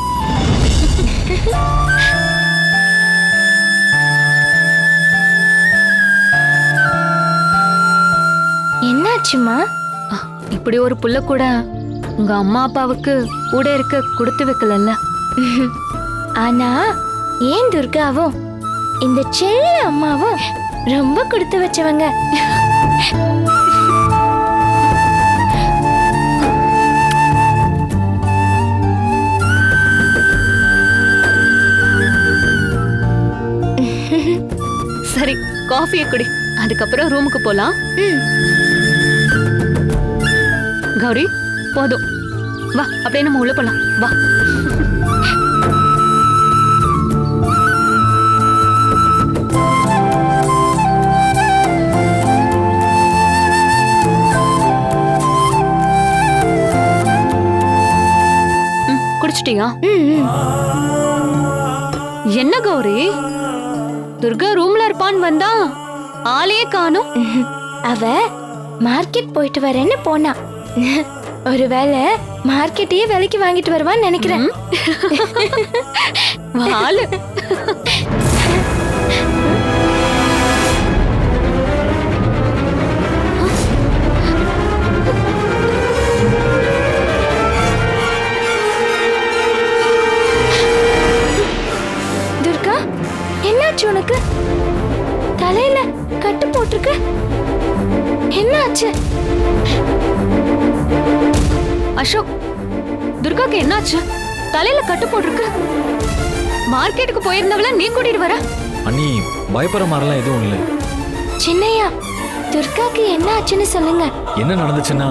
என்னாச்சுமா? இப்படி ஒரு புள்ள கூட உங்க அம்மா அப்பாவுக்கு கூட இருக்க கொடுத்து வைக்கலல்ல. ஆனா ஏன் துர்காவும் இந்த செல்ல அம்மாவும் ரொம்ப கொடுத்து வச்சவங்க. சரி, காஃபியை குடி, அதுக்கப்புறம் ரூமுக்கு போலாம். கௌரி, போதும், வா அப்படியே நம்ம உள்ள போலாம், வா. குடிச்சிட்டியா? என்ன கௌரி, துர்கா ரூம்ல இருப்பான்னு வந்தா ஆளையே காணோம். அவ மார்க்கெட் போயிட்டு வரேன்னு போனா. ஒருவேளை மார்க்கெட்டையே விலைக்கு வாங்கிட்டு வருவான்னு நினைக்கிறேன். வாளு. துர்கா, என்னாச்சு உனக்கு? தலையில கட்டு போட்டிருக்கு, என்னாச்சு? அசோக், துர்காக்கு என்னாச்சு? தலையில கட்டு போட்டிருக்கு. மார்க்கெட்டுக்கு போயிருந்தவள நீ கூட்டிட்டு வர? அண்ணி, பயப்படுற மாதிரிலாம் எதுவும் இல்லை. சின்னையா, துர்காக்கு என்ன ஆச்சுன்னு சொல்லுங்க. என்ன நடந்துச்சுன்னா,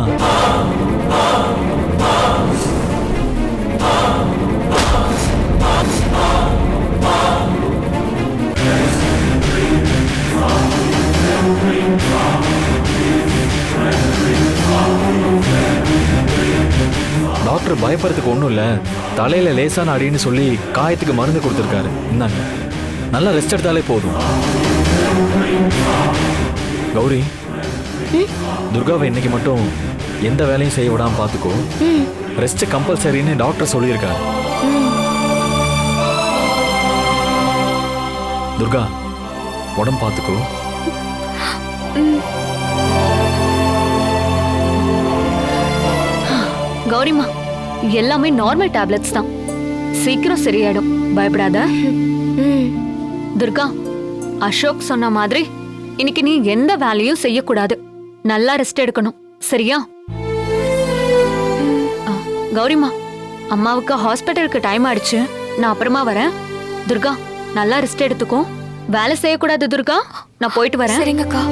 டாக்டர் பயப்படுறதுக்கு ஒன்றும் இல்லை, தலையில லேசான அடின்னு சொல்லி காயத்துக்கு மருந்து கொடுத்துருக்காரு. இந்தாங்க, நல்லா ரெஸ்ட் எடுத்தாலே போதும். கௌரி, துர்காவை இன்னைக்கு மட்டும் எந்த வேலையும் செய்ய விடாம பார்த்துக்கோ. ரெஸ்ட் கம்பல்சரின்னு டாக்டர் சொல்லியிருக்காரு. துர்கா, உடம்பு பார்த்துக்கோ. கௌரிமா, எல்லாமே நார்மல் டேப்லெட்ஸ் தான், சீக்கிரம் சரியாயிடும், பயப்படாத. துர்கா, அசோக் சொன்ன மாதிரி இன்னைக்கு நீ எந்த வேலையும் செய்யக்கூடாது, நல்லா ரெஸ்ட் எடுக்கணும், சரியா? கௌரிமா, அம்மாவுக்கு ஹாஸ்பிட்டலுக்கு டைம் ஆயிடுச்சு, நான் அப்புறமா வரேன். துர்கா, நல்லா ரெஸ்ட் எடுத்துக்கோ, வேலை செய்யக்கூடாது. துர்கா, நான் போயிட்டு வரேன். சரிங்கக்கா.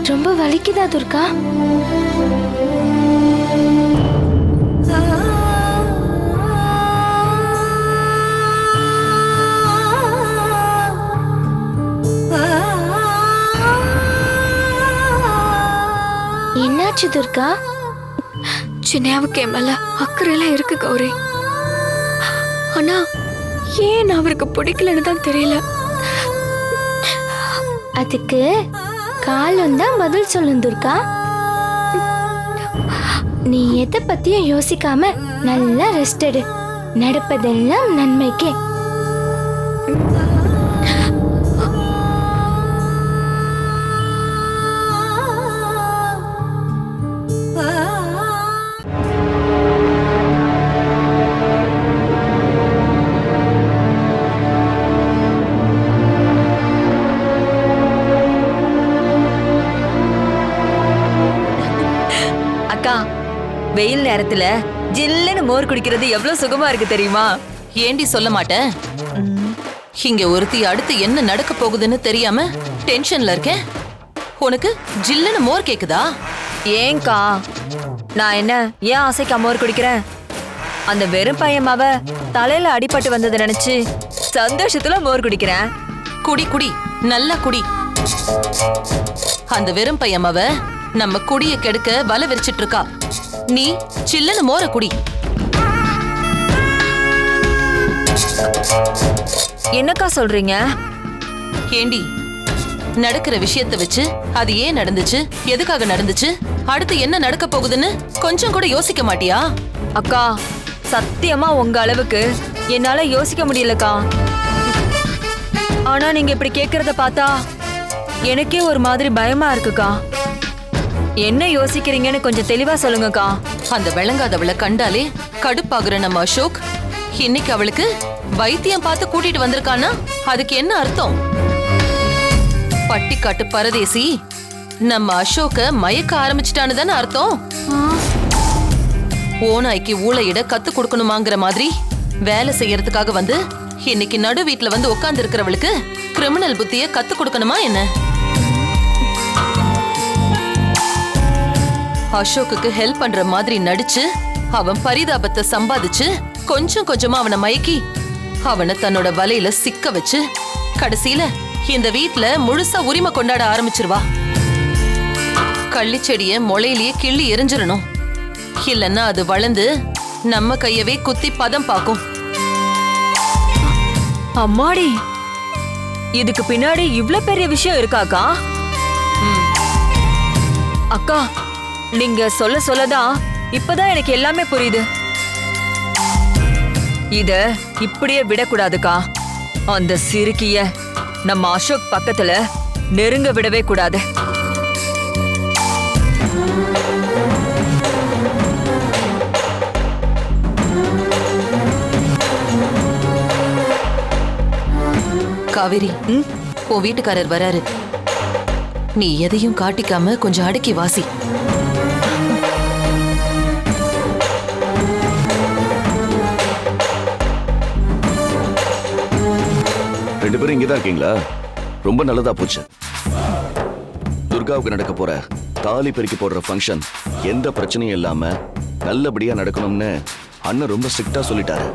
ரொம்ப வலிக்குதா துர்கா? என்னாச்சு துர்கா? சின்னையாவுக்கு என் மேல அக்கறையெல்லாம் இருக்கு கௌரி, ஆனா ஏன் அவருக்கு பிடிக்கலன்னு தான் தெரியல. அதுக்கு காலம் தான் பதில் சொல்லும் துர்கா. நீ எதை பத்தியும் யோசிக்காம நல்லா ரெஸ்ட் எடு, நடப்பதெல்லாம் நன்மைக்கே. வெயில் நேரத்துல ஜில்லுன்னு மோர் குடிக்கிறது எவ்வளவு சுகமா இருக்கு தெரியுமா? ஏண்டி சொல்ல மாட்டேன்? இங்க ஒருத்தி அடுத்து என்ன நடக்க போகுதுன்னு தெரியாம டென்ஷன்ல இருக்கேன். உனக்கு ஜில்லுன்னு மோர் கேக்குதா? ஏங்கா, நான் என்ன ஏன் ஆசைக்கா மோர் குடிக்கிறேன்? அந்த வெறும் பையமாவ தலையில அடிபட்டு வந்ததை நினைச்சு சந்தோஷத்துல மோர் குடிக்கிறேன். குடி குடி, நல்லா குடி. அந்த வெறும் பையமாவ நம்ம குடிய கெடுக்க வலை விரிச்சிட்டு இருக்கா. நீ சில்லுன்னு மோர குடி. என்னக்கா சொல்றீங்க? ஏண்டி, நடக்கிற விஷயத்தை வச்சு அது ஏன் நடந்துச்சு, எதுக்காக நடந்துச்சு, அடுத்து என்ன நடக்க போகுதுன்னு கொஞ்சம் கூட யோசிக்க மாட்டியா? அக்கா, சத்தியமா உங்க அளவுக்கு என்னால யோசிக்க முடியலக்கா. ஆனா நீங்க இப்படி கேக்குறத பார்த்தா எனக்கே ஒரு மாதிரி பயமா இருக்குக்கா. என்ன யோசிக்கிறீங்கன்னு கொஞ்சம் தெளிவா சொல்லுங்கக்கா. அந்த விளங்காதவளை கண்டாலே கடுப்பாகுற நம்ம அசோக் இன்னைக்கு அவளுக்கு வைத்தியம் பார்த்து கூட்டிட்டு வந்திருக்கானா, அதுக்கு என்ன அர்த்தம்? பட்டிக்காட்டு பரதேசி நம்ம அசோக்க மயக்க ஆரம்பிச்சிட்டான்னு தானே அர்த்தம். ஓநாய்க்கு ஊளையிட கத்து கொடுக்கணுமாங்கிற மாதிரி வேலை செய்யறதுக்காக வந்து இன்னைக்கு நடு வீட்டுல வந்து உட்கார்ந்து இருக்கிறவளுக்கு கிரிமினல் புத்திய கத்து கொடுக்கணுமா என்ன? அசோக்குக்கு ஹெல்ப் பண்ற மாதிரி நடிச்சு அவன் பரிதாபத்தை சம்பாதிச்சு கொஞ்சம் கொஞ்சமா அவனை மயக்கி அவனை தன்னோட வலையில சிக்க வச்சு கடைசியில இந்த வீட்ல முழுசா உரிமை கொண்டாட ஆரம்பிச்சிருவா. கள்ளிச்செடிய முளையிலேயே கிள்ளி எரிஞ்சிடணும், இல்லன்னா அது வளர்ந்து நம்ம கையவே குத்தி பதம் பார்க்கும். அம்மாடி, இதுக்கு பின்னாடி இவ்ளோ பெரிய விஷயம் இருக்காக்கா? அக்கா, நீங்க சொல்லதான் இப்பதான் எனக்கு எல்லாமே புரியுது. இத இப்படியே விடக்கூடாதுக்கா. அந்த சிறுக்கிய நம்ம அசோக் பக்கத்துல நெருங்க விடவே கூடாது. காவேரி, உன் வீட்டுக்காரர் வராரு, நீ எதையும் காட்டிக்காம கொஞ்சம் அடக்கி வாசி. ரெண்டு பேரும் இங்கதான் இருக்கீங்களா? ரொம்ப நல்லதா போச்சு. துர்காவுக்கு நடக்க போற தாலி பெருக்கி போடுற ஃபங்க்ஷன் எந்த பிரச்சனையும் இல்லாம நல்லபடியா நடக்கணும்னு அண்ணன் ரொம்ப ஸ்ட்ரிக்டா சொல்லிட்டாரு.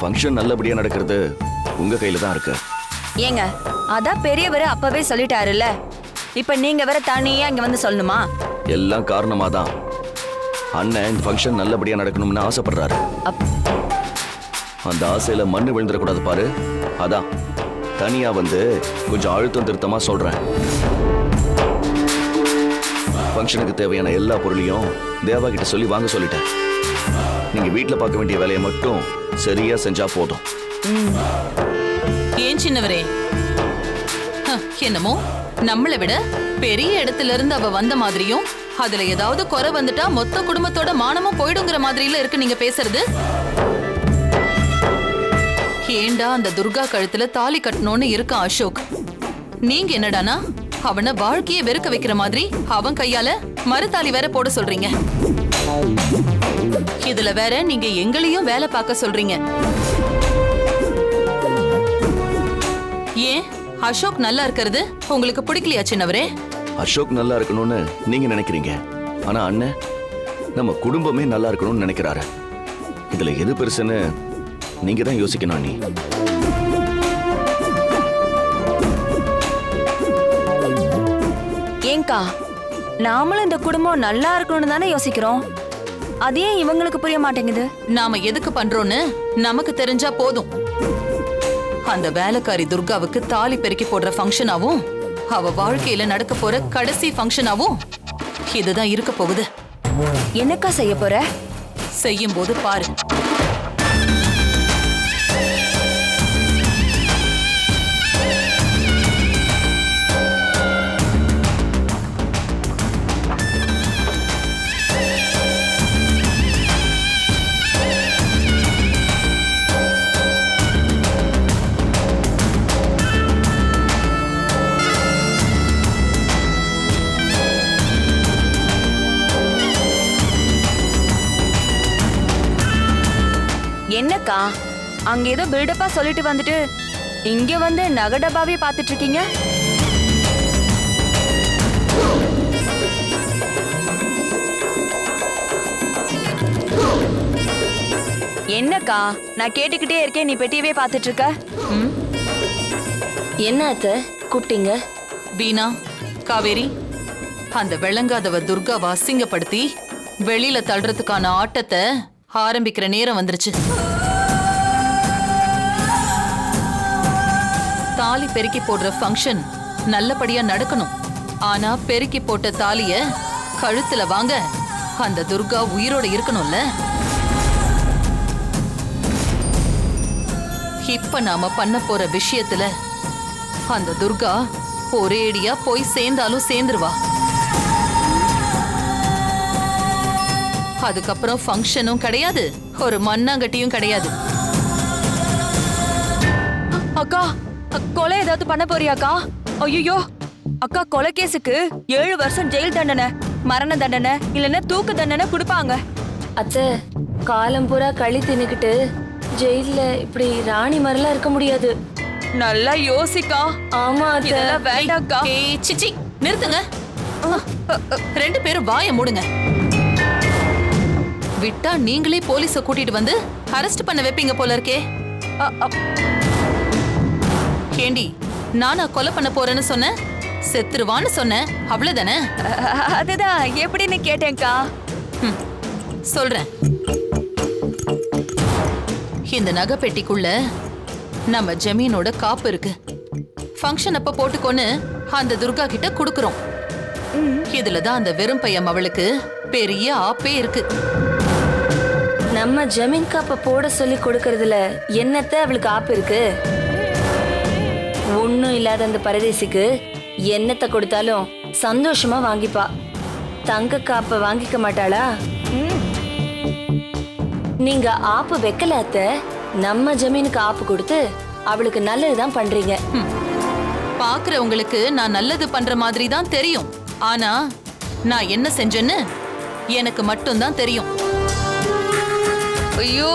ஃபங்க்ஷன் நல்லபடியா நடக்கிறது உங்க கையில தான் இருக்கு. ஏங்க அதான் பெரியவர் அப்பவே சொல்லிட்டாருல்ல, இப்ப நீங்க வேற தனியா இங்க வந்து சொல்லணுமா? எல்லாம் காரணமா தான் அண்ணன் இந்த ஃபங்க்ஷன் நல்லபடியா நடக்கணும்னு ஆசைப்படுறாரு. அந்த ஆசையில மண்ணு விழுந்துடக்கூடாது பாரு, அதான் தனியா வந்து கொஞ்சம் அழுத்தம் திருத்தமா சொல்றேன். ஃபங்க்ஷனுக்கு தேவையான எல்லா பொருளையும் தேவா கிட்ட சொல்லி வாங்க சொல்லிட்டேன். நீங்க வீட்டுல பார்க்க வேண்டிய வேலையை மட்டும் சரியா செஞ்சா போதும். ஏன் சின்னவரே, என்னமோ நம்மளை விட பெரிய இடத்துல இருந்து அவ வந்த மாதிரியும் அதுல ஏதாவது குறை வந்துட்டா மொத்த குடும்பத்தோட மானமும் போயிடுங்கிற மாதிரில இருக்கு நீங்க பேசுறது. ஏண்டா அந்த துர்கா கழுத்துல தாலி கட்டணும்னு இருக்கான் அசோக். நீங்க என்னடானா அவனை வாழ்க்கையை வெறுக்க வைக்கிற மாதிரி அவன் கையால மறுதாலி வேற போட சொல்றீங்க. இதுல வேற நீங்க எங்களையும் வேலை பார்க்க சொல்றீங்க. ஏன் அசோக் நல்லா இருக்கிறது உங்களுக்கு பிடிக்கலையா சின்னவரே? அசோக் நல்லா இருக்கணும்னு நீங்க நினைக்கிறீங்க, ஆனா அண்ணன் நம்ம குடும்பமே நல்லா இருக்கணும்னு நினைக்கிறாரு. இதுல எது பெருசுன்னு நீங்க தான் யோசிக்கணும். நீ ஏங்கா, நாமளும் இந்த குடும்பம் நல்லா இருக்கணும்னு தானே யோசிக்கிறோம். அதே இவங்களுக்கு புரிய மாட்டேங்குது. நாம எதுக்கு பண்றோம்னு நமக்கு தெரிஞ்சா போதும். அந்த வேலைக்காரி துர்காவுக்கு தாலி பெருக்கி போடுற ஃபங்க்ஷனாவும் அவ வாழ்க்கையில நடக்க போற கடைசி ஃபங்க்ஷனாவும் இதுதான் இருக்க போகுது. என்னக்கா செய்ய போற? செய்யும் போது பாரு. என்னக்கா, அங்க ஏதோ பில்டப்பா சொல்லிட்டு வந்துட்டு இங்க வந்து நகடபாவே பாத்துட்டு இருக்கீங்க? என்னக்கா, நான் கேட்டுக்கிட்டே இருக்கேன், நீ பெட்டியவே பாத்துட்டு இருக்க. என்ன அத்தை கூப்பிட்டீங்க? வீணா, காவேரி, அந்த விளங்காதவ துர்காவை அசிங்கப்படுத்தி வெளியில தள்ளுறதுக்கான ஆட்டத்தை ஆரம்பிக்கிற நேரம் வந்துருச்சு. தாலி பெருக்கி போடுற ஃபங்க்ஷன் நல்லபடியா நடக்கணும். ஆனா பெருக்கி போட்ட தாலிய கழுத்துல வாங்க அந்த துர்கா உயிரோட இருக்கணும்ல. இப்ப நாம பண்ண போற விஷயத்துல அந்த துர்கா ஒரேடியா போய் சேர்ந்தாலும் சேர்ந்துருவா. அதுக்கப்புறம் ஃபங்க்ஷனும் கிடையாது, ஒரு மண்ணாங்கட்டியும் கிடையாது. அக்கா, கொலை ஏதாவது பண்ண போறியாக்கா? ஐயோ அக்கா, கொலை கேஸுக்கு 7 வருஷம் ஜெயில் தண்டனை, மரண தண்டனை இல்லைன்னா தூக்கு தண்டனை கொடுப்பாங்க. அத்தை, காலம் பூரா களி தின்னுக்கிட்டு ஜெயில இப்படி ராணி மாதிரிலாம் இருக்க முடியாது. நல்லா யோசிக்கா. ஆமா அத்தை. இதெல்லாம் வேண்டாக்கா. சிச்சி, நிறுத்துங்க. 2 பேரும் வாயை மூடுங்க. விட்டா நீங்களே போலீஸ கூட்டிட்டு வந்து அரெஸ்ட் பண்ண வைப்பீங்க போல இருக்கே. கேண்டி, நானா கொலை பண்ண போறேன்னு சொன்னேன், செத்துருவான்னு சொன்னேன், அவ்வளவுதானே? அதுதான் எப்படின்னு கேட்டேன்க்கா. சொல்றேன். இந்த நகை பெட்டிக்குள்ள நம்ம ஜமீனோட காப்பு இருக்கு. ஃபங்க்ஷன் அப்ப போட்டுக்கொன்னு அந்த துர்கா கிட்ட குடுக்குறோம். இதுலதான் அந்த வெறும் பையன் அவளுக்கு பெரிய ஆப்பே இருக்கு. நம்ம ஜமீன் காப்ப போட சொல்லி கொடுக்கறதுல என்னத்த அவளுக்கு ஆப்பு இருக்கு? ஒண்ணும் இல்லாத அந்த பரதேசிக்கு என்னத்தை கொடுத்தாலும் சந்தோஷமா வாங்கிப்பா. தங்க காப்ப வாங்கிக்க மாட்டாளா? நீங்க ஆப்பு வைக்கல அத்த, நம்ம ஜமீனுக்கு ஆப்பு கொடுத்து அவளுக்கு நல்லதுதான் பண்றீங்க. பாக்குறவங்களுக்கு நான் நல்லது பண்ற மாதிரி தான் தெரியும். ஆனா நான் என்ன செஞ்சேன்னு எனக்கு மட்டும்தான் தெரியும். ஐயோ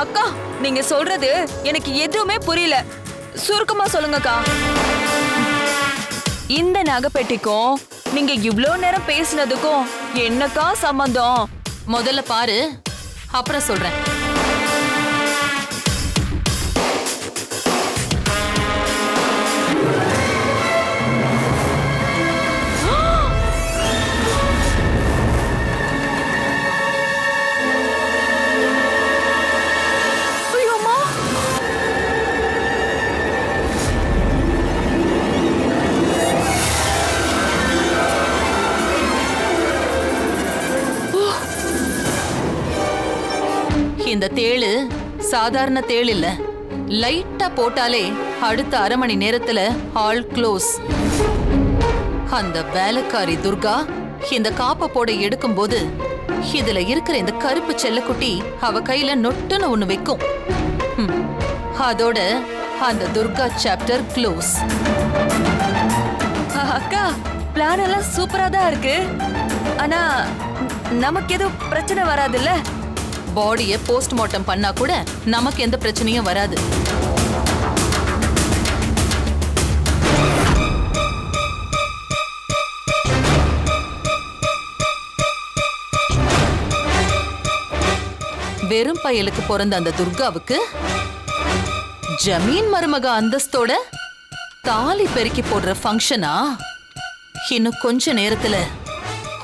அக்கா, நீங்க சொல்றது எனக்கு எதுவுமே புரியல. சுருக்கமா சொல்லுங்கக்கா. இந்த நகைப்பெட்டிக்கும் நீங்க இவ்ளோ நேரம் பேசினதுக்கும் என்னக்கா சம்பந்தம்? முதல்ல பாரு, அப்புறம் சொல்றேன். இந்த தேளு சாதாரண தேள் இல்ல. லைட்டா போட்டாலே அடுத்த அரை மணி நேரத்துல ஆல் க்ளோஸ். அந்த வேலைக்காரி துர்கா இந்த காப்ப போட எடுக்கும் போது இதுல இருக்கிற இந்த கருப்பு செல்லக்குட்டி அவ கையில நொட்டுன்னு ஒண்ணு வைக்கும். அதோட அந்த துர்கா சாப்டர் க்ளோஸ். அக்கா, பிளான் எல்லாம் சூப்பரா தான் இருக்கு. ஆனா நமக்கு எதுவும் பிரச்சனை வராதுல்ல? பாடியை போஸ்ட்மார்ட்டம் பண்ணா கூட நமக்கு எந்த பிரச்சனையும் வராது. வெறும் பயலுக்கு பிறந்த அந்த துர்காவுக்கு ஜமீன் மருமக அந்தஸ்தோட தாலி பெருக்கி போடுற ஃபங்க்ஷனா? இன்னும் கொஞ்ச நேரத்துல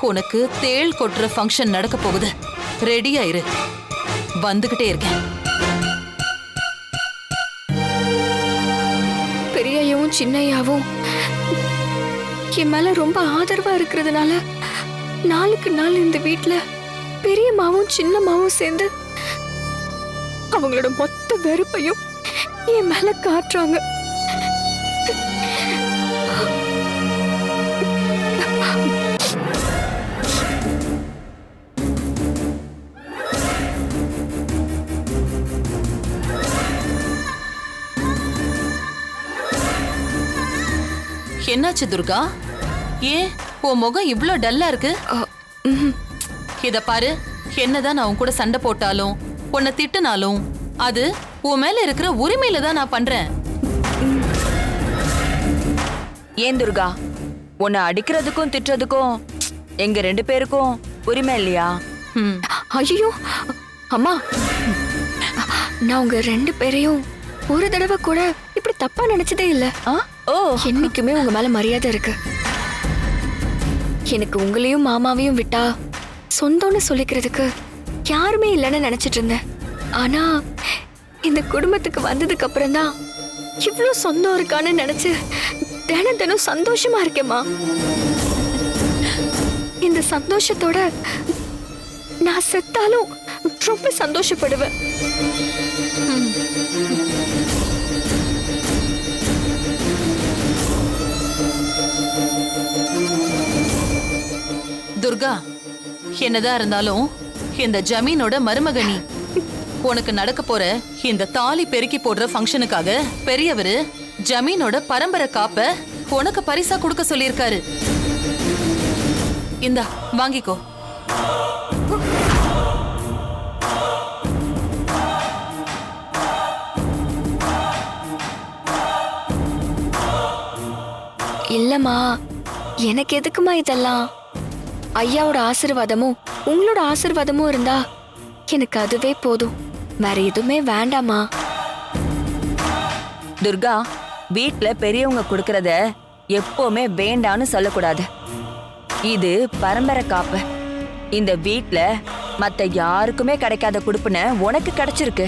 உனக்கு தேள் கொட்டுற ஃபங்க்ஷன் நடக்க போகுது. ரெடி ஆயிரு, வந்துகிட்டே இருக்கேன். பெரியையாவும் சின்னையாவும் என் மேல ரொம்ப ஆதரவா இருக்கிறதுனால நாளுக்கு நாள் இந்த வீட்டுல பெரியம்மாவும் சின்னம்மாவும் சேர்ந்து அவங்களோட மொத்த வெறுப்பையும் என் மேல காட்டுறாங்க. என்னாச்சு துர்கா? ஏன் உன் முகம் இவ்ளோ டல்லா இருக்கு? இத பாரு, என்னதான் நான் உன் கூட சண்டை போட்டாலும் உன்னை திட்டுனாலும் அது உன் மேல இருக்கிற உரிமையில தான் நான் பண்றேன். ஏன் துர்கா, உன்னை அடிக்கிறதுக்கும் திட்டுறதுக்கும் எங்க 2 பேருக்கும் உரிமை இல்லையா? ஐயோ அம்மா, நான் உங்க 2 பேரையும் ஒரு தடவை கூட இப்படி தப்பா நினைச்சதே இல்ல. என்னைக்குமே உங்க மேல மரியாதை இருக்கு. எனக்கு உங்களையும் மாமாவையும் விட்டா சொந்தம்னு சொல்லிக்கிறதுக்கு யாருமே இல்லைன்னு நினைச்சிட்டு இருந்தேன். ஆனா இந்த குடும்பத்துக்கு வந்ததுக்கு அப்புறம் தான் இவ்ளோ சொந்தம் இருக்கான்னு நினைச்சு தினம் தினம் சந்தோஷமா இருக்கேம்மா. இந்த சந்தோஷத்தோட நான் செத்தாலும் ரொம்ப சந்தோஷப்படுவேன். துர்கா, என்னதான் இருந்தாலும் இந்த ஜமீனோட மருமகனி. உனக்கு நடக்க போற இந்த தாலி பெருக்கி போடுற ஃபங்க்ஷனுக்காக பெரியவரு ஜமீனோட பரம்பரை காப்ப உனக்கு பரிசா கொடுக்க சொல்லியிருக்காரு. இந்தா வாங்கிக்கோ. இல்லம்மா, எனக்கு எதுக்குமா இதெல்லாம்? ஐயாவோட ஆசீர்வாதமும் உங்களோட ஆசீர்வாதமும் இருந்தா எனக்கு அதுவே போதும். வேற எதுவுமே வேண்டாமா. துர்கா, வீட்ல பெரியவங்க கொடுக்கறத எப்பவுமே வேண்டான்னு சொல்லக்கூடாது. இது பரம்பரை காப்பு. இந்த வீட்ல மத்த யாருக்குமே கிடைக்காத குடுப்புன உனக்கு கிடைச்சிருக்கு.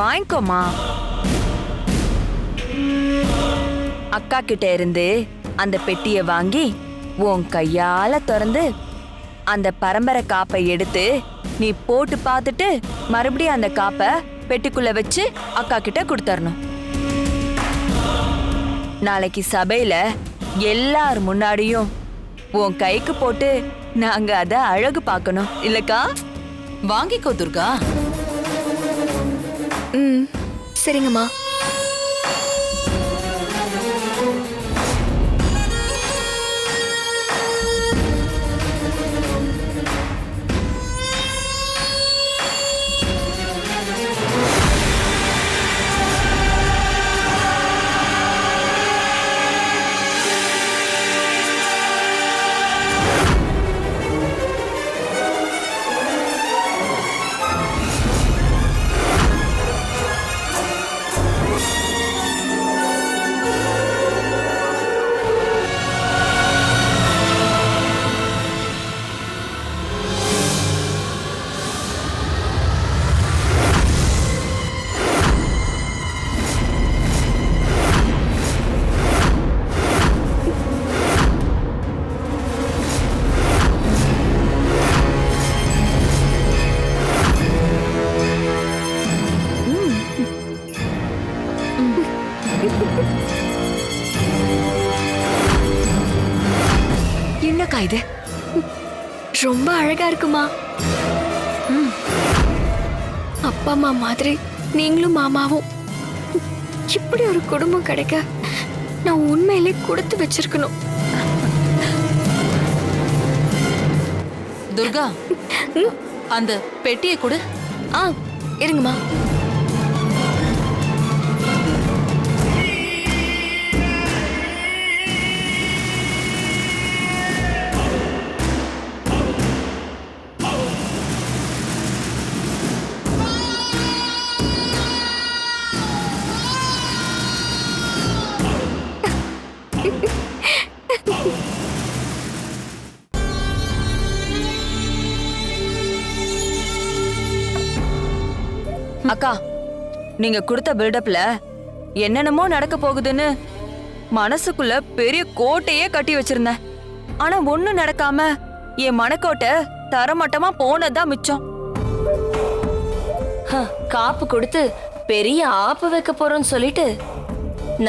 வாங்கிக்கோமா. அக்கா கிட்ட இருந்து அந்த பெட்டியை வாங்கி உன் கையால திறந்து அந்த பரம்பரை காப்பை எடுத்து நீ போட்டு பார்த்துட்டு மறுபடியும் அந்த காப்பை பெட்டிக்குள்ள வச்சு அக்கா கிட்ட கொடுத்தரணும். நாளைக்கு சபையில எல்லார் முன்னாடியும் உன் கைக்கு போட்டு நாங்க அத அழகு பார்க்கணும். இல்லக்கா? வாங்கிக்கோ துர்கா. சரிங்கம்மா. என்னக்கா இது? ரொம்ப அழகா இருக்குமா. அப்பா அம்மா மாதிரி நீங்களும் மாமாவும் இப்படி ஒரு குடும்பம் கிடைக்க நான் உண்மையிலே கொடுத்து வச்சிருக்கணும். துர்கா, அந்த பெட்டியை கொடு. இருங்கம்மா. அக்கா, நீங்க கொடுத்த பில்டப்ல என்னென்னமோ நடக்க போகுதுன்னு மனசுக்குள்ள பெரிய கோட்டையே கட்டி வச்சிருந்தேன். ஆனா ஒண்ணும் நடக்காம என் மனக்கோட்டை தரமட்டமா போனதுதான் மிச்சம். காப்பு கொடுத்து பெரிய ஆப்பு வைக்க போறோம்னு சொல்லிட்டு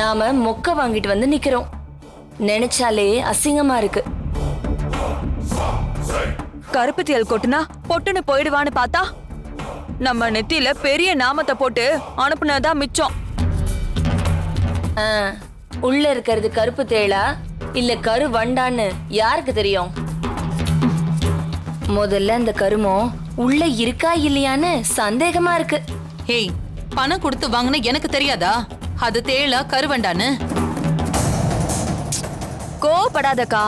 நாம மொக்க வாங்கிட்டு வந்து நிக்கிறோம். நினைச்சாலே அசிங்கமா இருக்கு. கருப்பு தேல் கொட்டுனா பொட்டுன்னு போயிடுவான்னு பார்த்தா நம்ம நெத்தியில பெரிய நாமத்தை போட்டு அனுப்புனதான் மிச்சம். உள்ள இருக்கிறது கருப்பு தேளா இல்ல கரு வண்டான்னு யாருக்கு தெரியும்? முதல்ல அந்த கருமோ உள்ள இருக்கா இல்லையான்னு சந்தேகமா இருக்கு. ஹேய், பணம் கொடுத்து வாங்கின எனக்கு தெரியாதா அது தேளா கருவண்டான்னு? கோவப்படாதக்கா,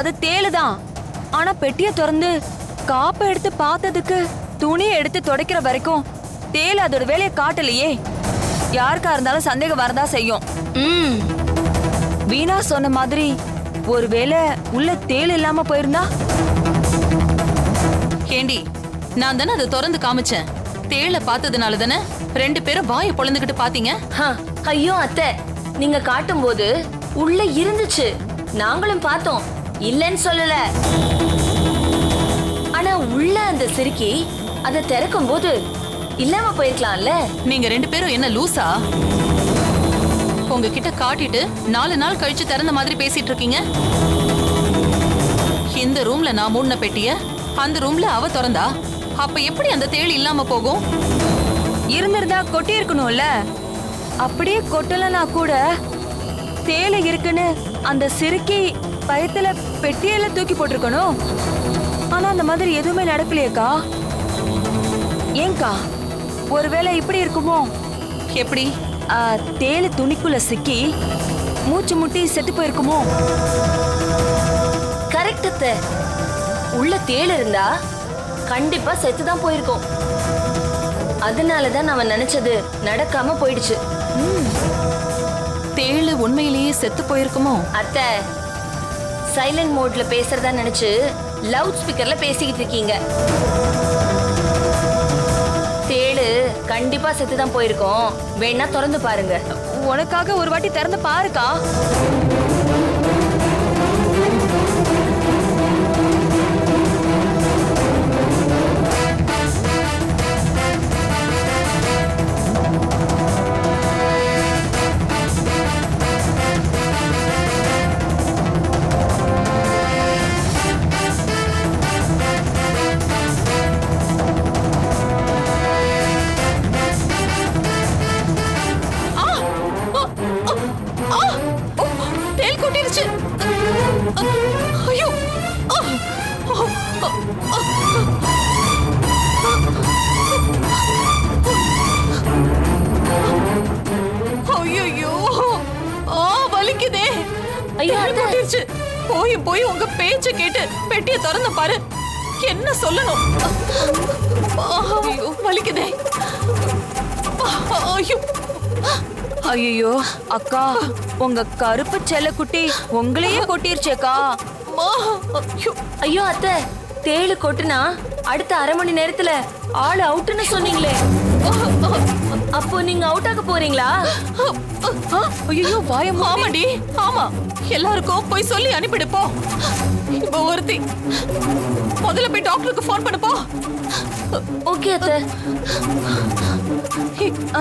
அது தேளுதான். ஆனா பெட்டிய திறந்து காப்பை எடுத்து பார்த்ததுக்கு துணியை எடுத்து துடைக்கிற வரைக்கும் தேள் அதோட வேலையை காட்டலையே. யாருக்கா இருந்தாலும் சந்தேகம் வரதா செய்யும். வீணா சொன்ன மாதிரி ஒருவேளை உள்ள தேள் இல்லாம போயிருந்தா? கேண்டி, நான் தானே அதை திறந்து காமிச்சேன். தேளை பார்த்ததுனால தானே 2 பேரும் வாயை பொழந்துகிட்டு பாத்தீங்க. ஐயோ அத்தை, நீங்க காட்டும் போது உள்ள இருந்துச்சு, நாங்களும் பார்த்தோம், இல்லன்னு சொல்லல. ஆனா உள்ள அந்த சிறுக்கி அதை திறக்கும் போது இல்லாம போயிருக்கலாம்ல. நீங்க 2 பேரும் என்ன லூசா? உங்ககிட்ட காட்டிட்டு 4 நாள் கழிச்சு திறந்த மாதிரி பேசிட்டு இருக்கீங்க. இந்த ரூம்ல நான் மூடின பெட்டிய அந்த ரூம்ல அவ திறந்தா அப்ப எப்படி அந்த தேள் இல்லாம போகும்? இருந்திருந்தா கொட்டி இருக்கணும்ல. அப்படியே கொட்டலனா கூட தேலை இருக்குன்னு அந்த சிறுக்கி பயத்துல பெட்டியில தூக்கி போட்டிருக்கணும். ஆனா அந்த மாதிரி எதுவுமே நடக்கலையேக்கா. ஏங்கா, ஒருவேளை இப்படி இருக்குமோ? எப்படி? தேளு துணிக்குள்ள சிக்கி மூச்சு முட்டி செத்து போயிருக்குமோ? கரெக்ட். உள்ள தேள் இருந்தா கண்டிப்பா செத்துதான் போயிருக்கோம். அதனாலதான் நம்ம நினைச்சது நடக்காம போயிடுச்சு. தேளு உண்மையிலேயே செத்து போயிருக்குமோ? அத்தை, சைலண்ட் மோட்ல பேசுறதா நினைச்சு லவுட் ஸ்பீக்கர்ல பேசிக்கிட்டு இருக்கீங்க. தேளு கண்டிப்பா செத்துதான் போயிருக்கோம். வேணா திறந்து பாருங்க. உனக்காக ஒரு வாட்டி திறந்து பாருக்கா. போய் போய் உங்க பேச்ச கேட்டு பெட்டியை திறந்து பாரு. என்ன சொல்லணும்? ஐயோ வலிக்குதே. ஐயோ அக்கா, உங்க கருப்பு செல்லக்குட்டி உங்களையே கொட்டிருச்சேக்கா. ஐயோ அத்தை, தேளு கொட்டுனா அடுத்த 1/2 மணி நேரத்துல ஆள் அவுட்டுன்னு சொன்னீங்களே. அப்போ நீங்க அவுட் ஆக போறீங்களா? ஐயோ வாய ஆமாடி ஆமா எல்லாருக்கும் போய் சொல்லி அனுப்பிடு போ. இப்போ ஒருத்தி முதல்ல போய் டாக்டருக்கு ஃபோன் பண்ணு போ. ஓகே அத்தை.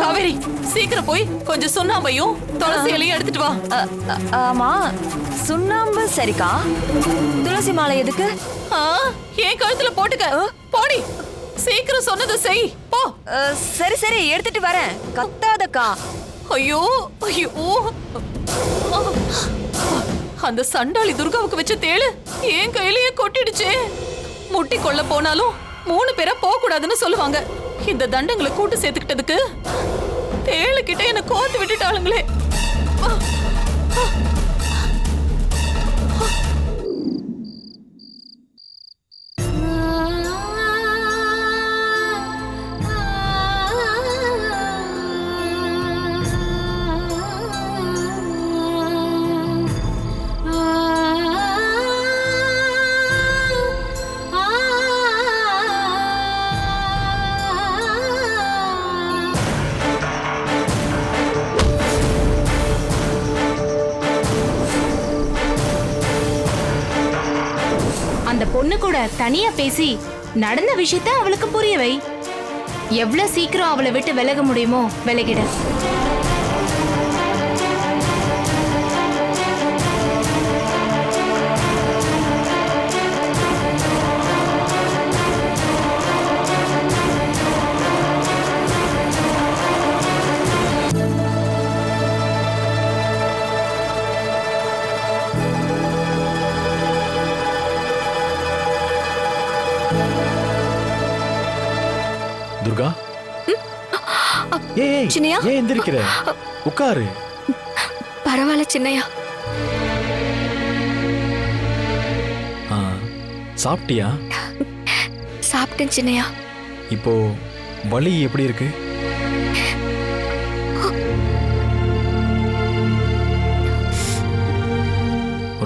காவேரி சீக்கிரம் போய் கொஞ்சம் சுண்ணாம்பையும் துளசி இலையும் எடுத்துட்டு வா. ஆமா சுண்ணாம்பு சரிக்கா. துளசி மாலை எதுக்கு? ஏன் கழுத்துல போட்டுக்க. போடி சீக்கிரம் சொன்னது செய் போ. சரி சரி எடுத்துட்டு வரேன். கத்தாதக்கா. ஐயோ ஐயோ அந்த சண்டாளி துர்காவுக்கு வச்ச தேளு என் கையிலேயே கொட்டிடுச்சே. முட்டி கொள்ள போனாலும் 3 பேரா போக கூடாதுன்னு சொல்லுவாங்க. இந்த தண்டங்களை கூட்டு சேர்த்துக்கிட்டதுக்கு தேளு கிட்ட என்ன கோத்து விட்டுட்டாளுங்களே. அந்த பொண்ணு கூட தனியா பேசி நடந்த விஷயத்த அவளுக்கு புரிய வை. எவ்வளவு சீக்கிரம் அவளை விட்டு விலக முடியுமோ விலகிட. துர்கா ஏய் சின்னையா ஏன் எந்திரிக்கிற? உட்காரு. பரவாயில்ல சின்னையா. சாப்பிட்டியா? சாப்பிட்டேன் சின்னையா. இப்போ வலி எப்படி இருக்கு?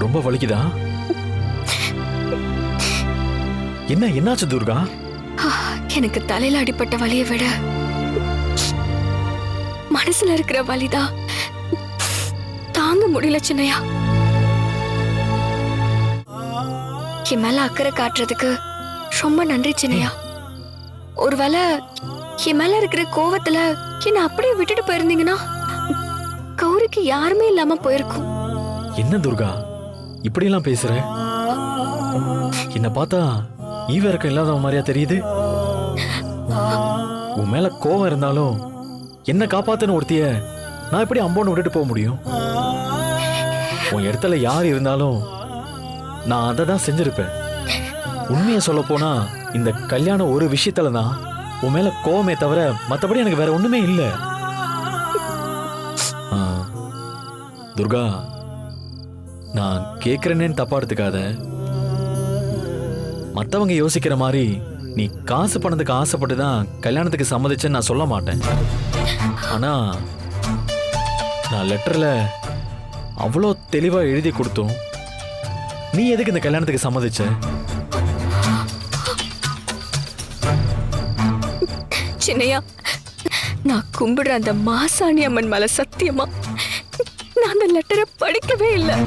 ரொம்ப வலிக்குதா? என்னாச்சு துர்கா? எனக்கு தலையில அடிப்பட்ட வலியை விட மனசுல இருக்கிற வலிதான் தாங்க முடியல சின்னையா. என் மேல அக்கறை காட்டுறதுக்கு ரொம்ப நன்றி சின்னையா. ஒருவேளை என் மேல இருக்கிற கோவத்துல என்ன அப்படியே விட்டுட்டு போயிருந்தீங்கன்னா கௌரிக்கு யாருமே இல்லாம போயிருக்கும். என்ன துர்கா இப்படி எல்லாம் பேசுற? என்ன பார்த்தா ஈவரக்கம் இல்லாத மாதிரியா தெரியுது? உன் மேல கோவம் இருந்தாலும் என்ன காப்பாத்துன்னு ஒருத்திய நான் எப்படி அம்போன்னு விட்டுட்டு போக முடியும்? உன் இடத்துல யார் இருந்தாலும் நான் அதை தான் செஞ்சிருப்பேன். உண்மையை சொல்ல போனா இந்த கல்யாணம் ஒரு விஷயத்துல தான் உன் மேல கோவமே தவிர மற்றபடி எனக்கு வேற ஒண்ணுமே இல்லை. துர்கா நான் கேட்கிறேன்னு தப்பா எடுத்துக்காத. மற்றவங்க யோசிக்கிற மாதிரி நீ காசு பணத்துக்கு ஆசைப்பட்டு தான் கல்யாணத்துக்கு சம்மதிச்சேன்னு நான் சொல்ல மாட்டேன். ஆனா நான் லெட்டர்ல அவ்வளோ தெளிவா எழுதி கொடுத்தோம். நீ எதுக்கு இந்த கல்யாணத்துக்கு சம்மதிச்ச? சின்னையா நான் கும்பிடுற அந்த மாசாணி அம்மன் மேல சத்தியமா நான் அந்த லெட்டரை படிக்கவே இல்லை.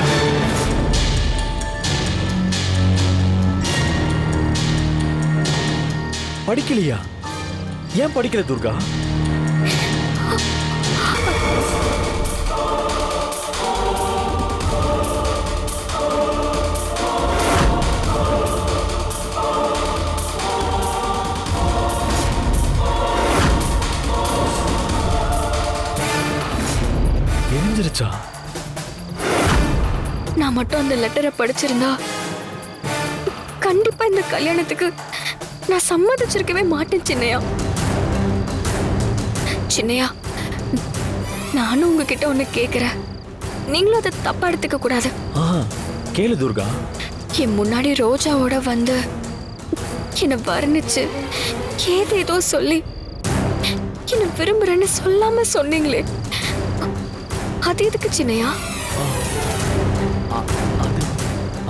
படிக்கலையா? ஏன் படிக்கல துர்கா? எரிஞ்சிருச்சா? நான் மட்டும் அந்த லெட்டரை படிச்சிருந்தா கண்டிப்பா இந்த கல்யாணத்துக்கு நான் சம்மதிச்சிருக்கவே மாட்டேன் சின்னையா. சின்னையா நானும் உங்ககிட்ட ஒண்ணு கேக்குறேன். நீங்களும் அதை தப்பா எடுத்துக்க கூடாது. கேளு துர்கா. என் முன்னாடி ரோஜாவோட வந்து என்னை வர்ணிச்சு ஏதேதோ சொல்லி என்ன விரும்புறேன்னு சொல்லாம சொன்னீங்களே, அது எதுக்கு சின்னையா?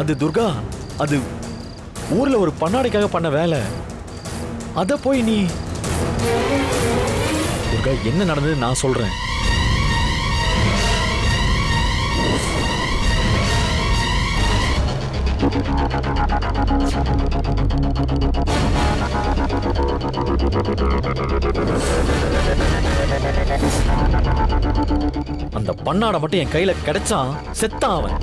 அது துர்கா, அது ஊர்ல ஒரு பண்ணாடைக்காக பண்ண வேலை. அத போய் நீ துர்கா, என்ன நடந்தது நான் சொல்றேன். அந்த பண்ணாட மட்டும் என் கையில கிடைச்சான், செத்தான் அவன்.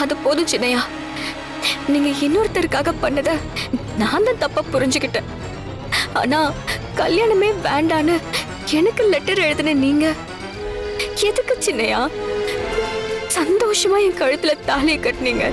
அது போதும் சின்னையா. நீங்க இன்னொருத்தருக்காக பண்ணத நான் தான் தப்பா புரிஞ்சுக்கிட்டேன். ஆனா கல்யாணமே வேண்டான்னு எனக்கு லெட்டர் எழுதின நீங்க எதுக்கு சின்னையா சந்தோஷமா என் கழுத்துல தாலியை கட்டினீங்க?